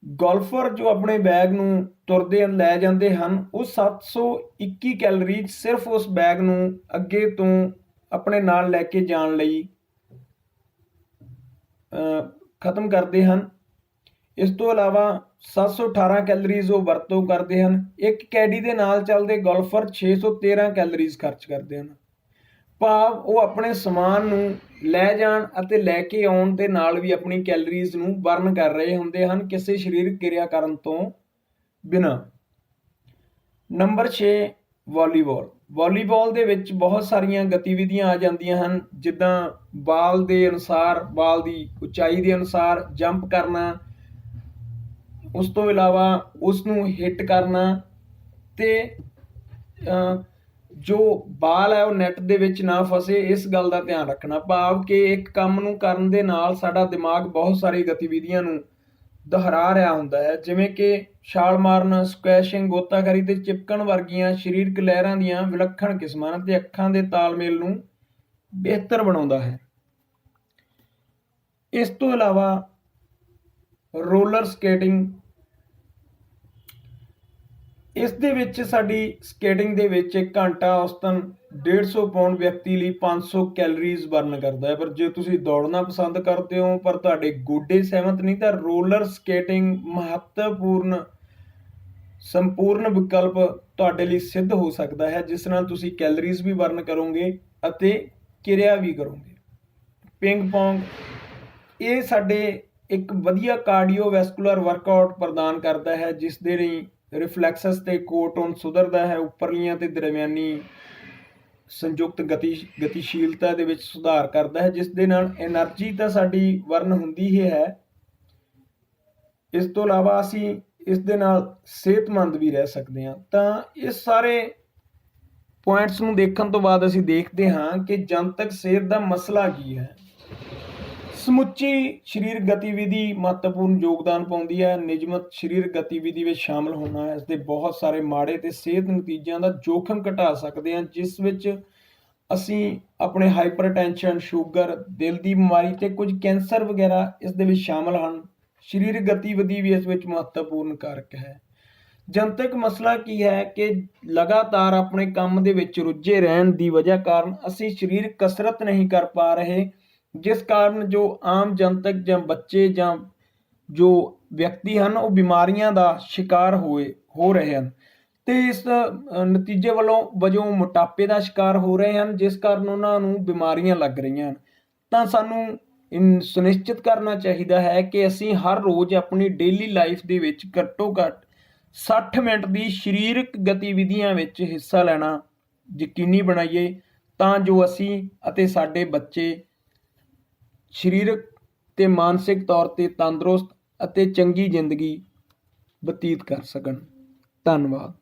ਗੋਲਫਰ ਜੋ ਆਪਣੇ ਬੈਗ ਨੂੰ ਤੁਰਦੇ ਲੈ ਜਾਂਦੇ ਹਨ, ਉਹ 721 ਕੈਲੋਰੀ ਸਿਰਫ ਉਸ ਬੈਗ ਨੂੰ ਅੱਗੇ ਤੋਂ ਆਪਣੇ ਨਾਲ ਲੈ ਕੇ ਜਾਣ ਲਈ ਖਤਮ ਕਰਦੇ ਹਨ। ਇਸ ਤੋਂ ਇਲਾਵਾ 718 ਕੈਲੋਰੀਜ਼ ਉਹ ਵਰਤੋਂ ਕਰਦੇ ਹਨ। ਇੱਕ ਕੈਡੀ ਦੇ ਨਾਲ ਚੱਲਦੇ ਗੋਲਫਰ 613 ਕੈਲੋਰੀਜ਼ ਖਰਚ ਕਰਦੇ ਹਨ। ਭਾਵ ਉਹ ਆਪਣੇ ਸਮਾਨ ਨੂੰ ਲੈ ਜਾਣ ਅਤੇ ਲੈ ਕੇ ਆਉਣ ਦੇ ਨਾਲ ਵੀ ਆਪਣੀ ਕੈਲੋਰੀਜ਼ ਨੂੰ ਬਰਨ ਕਰ ਰਹੇ ਹੁੰਦੇ ਹਨ, ਕਿਸੇ ਸਰੀਰਕ ਕਿਰਿਆ ਕਰਨ ਤੋਂ ਬਿਨਾਂ। Number 6 volleyball. ਵਾਲੀਬਾਲ ਦੇ ਵਿੱਚ ਬਹੁਤ ਸਾਰੀਆਂ ਗਤੀਵਿਧੀਆਂ ਆ ਜਾਂਦੀਆਂ ਹਨ, ਜਿੱਦਾਂ ਬਾਲ ਦੇ ਅਨੁਸਾਰ, ਬਾਲ ਦੀ ਉਚਾਈ ਦੇ ਅਨੁਸਾਰ ਜੰਪ ਕਰਨਾ, ਉਸ ਤੋਂ ਇਲਾਵਾ ਉਸ ਨੂੰ ਹਿੱਟ ਕਰਨਾ ਤੇ ਜੋ ਬਾਲ ਹੈ ਉਹ ਨੈਟ ਦੇ ਵਿੱਚ ਨਾ ਫਸੇ, ਇਸ ਗੱਲ ਦਾ ਧਿਆਨ ਰੱਖਣਾ। ਭਾਵ ਕਿ ਇੱਕ ਕੰਮ ਨੂੰ ਕਰਨ ਦੇ ਨਾਲ ਸਾਡਾ ਦਿਮਾਗ ਬਹੁਤ ਸਾਰੀ ਗਤੀਵਿਧੀਆਂ ਨੂੰ ਦੁਹਰਾ ਰਿਹਾ ਹੁੰਦਾ ਹੈ, ਜਿਵੇਂ ਕਿ ਛਾਲ ਮਾਰਨ, ਸਕੁਐਸ਼ਿੰਗ, ਗੋਤਾਖੋਰੀ ਤੇ ਚਿਪਕਣ ਵਰਗੀਆਂ ਸਰੀਰਕ ਲਹਿਰਾਂ ਦੀਆਂ ਵਿਲੱਖਣ ਕਿਸਮਾਂ ਤੇ ਅੱਖਾਂ ਦੇ ਤਾਲਮੇਲ ਨੂੰ ਬਿਹਤਰ ਬਣਾਉਂਦਾ ਹੈ। ਇਸ ਤੋਂ ਇਲਾਵਾ ਰੋਲਰ ਸਕੇਟਿੰਗ। ਇਸ ਦੇ ਵਿੱਚ ਸਾਡੀ ਸਕੇਟਿੰਗ ਦੇ ਵਿੱਚ 1 ਘੰਟਾ ਔਸਤਨ 150 ਪਾਉਂਡ ਵਿਅਕਤੀ ਲਈ 500 ਕੈਲੋਰੀਜ਼ ਬਰਨ ਕਰਦਾ ਹੈ। ਪਰ ਜੇ ਤੁਸੀਂ ਦੌੜਨਾ ਪਸੰਦ ਕਰਦੇ ਹੋ ਪਰ ਤੁਹਾਡੇ ਗੋਡੇ ਸਹਿਮਤ ਨਹੀਂ, ਤਾਂ ਰੋਲਰ ਸਕੇਟਿੰਗ ਮਹੱਤਵਪੂਰਨ ਸੰਪੂਰਨ ਵਿਕਲਪ ਤੁਹਾਡੇ ਲਈ ਸਿੱਧ ਹੋ ਸਕਦਾ ਹੈ, ਜਿਸ ਨਾਲ ਤੁਸੀਂ ਕੈਲੋਰੀਜ਼ ਵੀ ਬਰਨ ਕਰੋਗੇ ਅਤੇ ਕਿਰਿਆ ਵੀ ਕਰੋਗੇ। ਪਿੰਗ ਪੋਂਗ, ਇਹ ਸਾਡੇ ਇੱਕ ਵਧੀਆ ਕਾਰਡੀਓਵੈਸਕੂਲਰ ਵਰਕਆਊਟ ਪ੍ਰਦਾਨ ਕਰਦਾ ਹੈ, ਜਿਸ ਦੇ ਲਈ ਰਿਫਲੈਕਸਸ ਤੇ ਕੋਰਟੋਨ ਸੁਧਰਦਾ ਹੈ, ਉੱਪਰਲੀਆਂ ਤੇ ਦਰਮਿਆਨੀ ਸੰਯੁਕਤ ਗਤੀਸ਼ੀਲਤਾ ਦੇ ਵਿੱਚ ਸੁਧਾਰ ਕਰਦਾ ਹੈ, ਜਿਸ ਦੇ ਨਾਲ એનર્ਜੀ ਤਾਂ ਸਾਡੀ ਵਰਨ ਹੁੰਦੀ ਹੀ ਹੈ। ਇਸ ਤੋਂ ਇਲਾਵਾ ਅਸੀਂ ਇਸ ਦੇ ਨਾਲ ਸਿਹਤਮੰਦ ਵੀ ਰਹਿ ਸਕਦੇ ਹਾਂ। ਤਾਂ ਇਸ ਸਾਰੇ ਪੁਆਇੰਟਸ ਨੂੰ ਦੇਖਣ ਤੋਂ ਬਾਅਦ ਅਸੀਂ ਦੇਖਦੇ ਹਾਂ ਕਿ ਜਨਤਕ ਸਿਹਤ ਦਾ ਮਸਲਾ ਕੀ ਹੈ। ਸਮੁੱਚੀ ਸਰੀਰਕ ਗਤੀਵਿਧੀ ਮਹੱਤਵਪੂਰਨ ਯੋਗਦਾਨ ਪਾਉਂਦੀ ਹੈ। ਨਿਯਮਤ ਸਰੀਰਕ ਗਤੀਵਿਧੀ ਵਿੱਚ ਸ਼ਾਮਲ ਹੋਣਾ ਇਸ ਦੇ ਬਹੁਤ ਸਾਰੇ ਮਾੜੇ ਤੇ ਸਿਹਤ ਨਤੀਜਿਆਂ ਦਾ ਜੋਖਮ ਘਟਾ ਸਕਦੇ ਹਾਂ, ਜਿਸ ਵਿੱਚ ਅਸੀਂ ਆਪਣੇ ਹਾਈਪਰਟੈਂਸ਼ਨ, ਸ਼ੂਗਰ, ਦਿਲ ਦੀ ਬਿਮਾਰੀ ਤੇ ਕੁਝ ਕੈਂਸਰ ਵਗੈਰਾ ਇਸ ਦੇ ਵਿੱਚ ਸ਼ਾਮਲ ਹਨ। ਸਰੀਰਕ ਗਤੀਵਿਧੀ ਵੀ ਇਸ ਵਿੱਚ ਮਹੱਤਵਪੂਰਨ ਕਾਰਕ ਹੈ। ਜਨਤਕ ਮਸਲਾ ਕੀ ਹੈ ਕਿ ਲਗਾਤਾਰ ਆਪਣੇ ਕੰਮ ਦੇ ਵਿੱਚ ਰੁੱਝੇ ਰਹਿਣ ਦੀ ਵਜ੍ਹਾ ਕਾਰਨ ਅਸੀਂ ਸਰੀਰਕ ਕਸਰਤ ਨਹੀਂ ਕਰ ਪਾ ਰਹੇ, ਜਿਸ ਕਾਰਨ ਜੋ ਆਮ ਜਨਤਕ ਜਾਂ ਬੱਚੇ ਜਾਂ ਜੋ ਵਿਅਕਤੀ ਹਨ ਉਹ ਬਿਮਾਰੀਆਂ ਦਾ ਸ਼ਿਕਾਰ ਹੋ ਰਹੇ ਹਨ ਤੇ ਇਸ ਨਤੀਜੇ ਵਜੋਂ ਮੋਟਾਪੇ ਦਾ ਸ਼ਿਕਾਰ ਹੋ ਰਹੇ ਹਨ, ਜਿਸ ਕਾਰਨ ਉਹਨਾਂ ਨੂੰ ਬਿਮਾਰੀਆਂ ਲੱਗ ਰਹੀਆਂ ਹਨ। ਤਾਂ ਸਾਨੂੰ ਸੁਨਿਸ਼ਚਿਤ ਕਰਨਾ ਚਾਹੀਦਾ ਹੈ ਕਿ ਅਸੀਂ ਹਰ ਰੋਜ਼ ਆਪਣੀ ਡੇਲੀ ਲਾਈਫ ਦੇ ਵਿੱਚ ਘੱਟੋ ਘੱਟ 60 ਮਿੰਟ ਦੀ ਸਰੀਰਕ ਗਤੀਵਿਧੀਆਂ ਵਿੱਚ ਹਿੱਸਾ ਲੈਣਾ ਯਕੀਨੀ ਬਣਾਈਏ, ਤਾਂ ਜੋ ਅਸੀਂ ਅਤੇ ਸਾਡੇ ਬੱਚੇ ਸਰੀਰਕ ਤੇ ਮਾਨਸਿਕ ਤੌਰ ਤੇ ਤੰਦਰੁਸਤ ਅਤੇ ਚੰਗੀ ਜ਼ਿੰਦਗੀ ਬਤੀਤ ਕਰ ਸਕਣ। ਧੰਨਵਾਦ।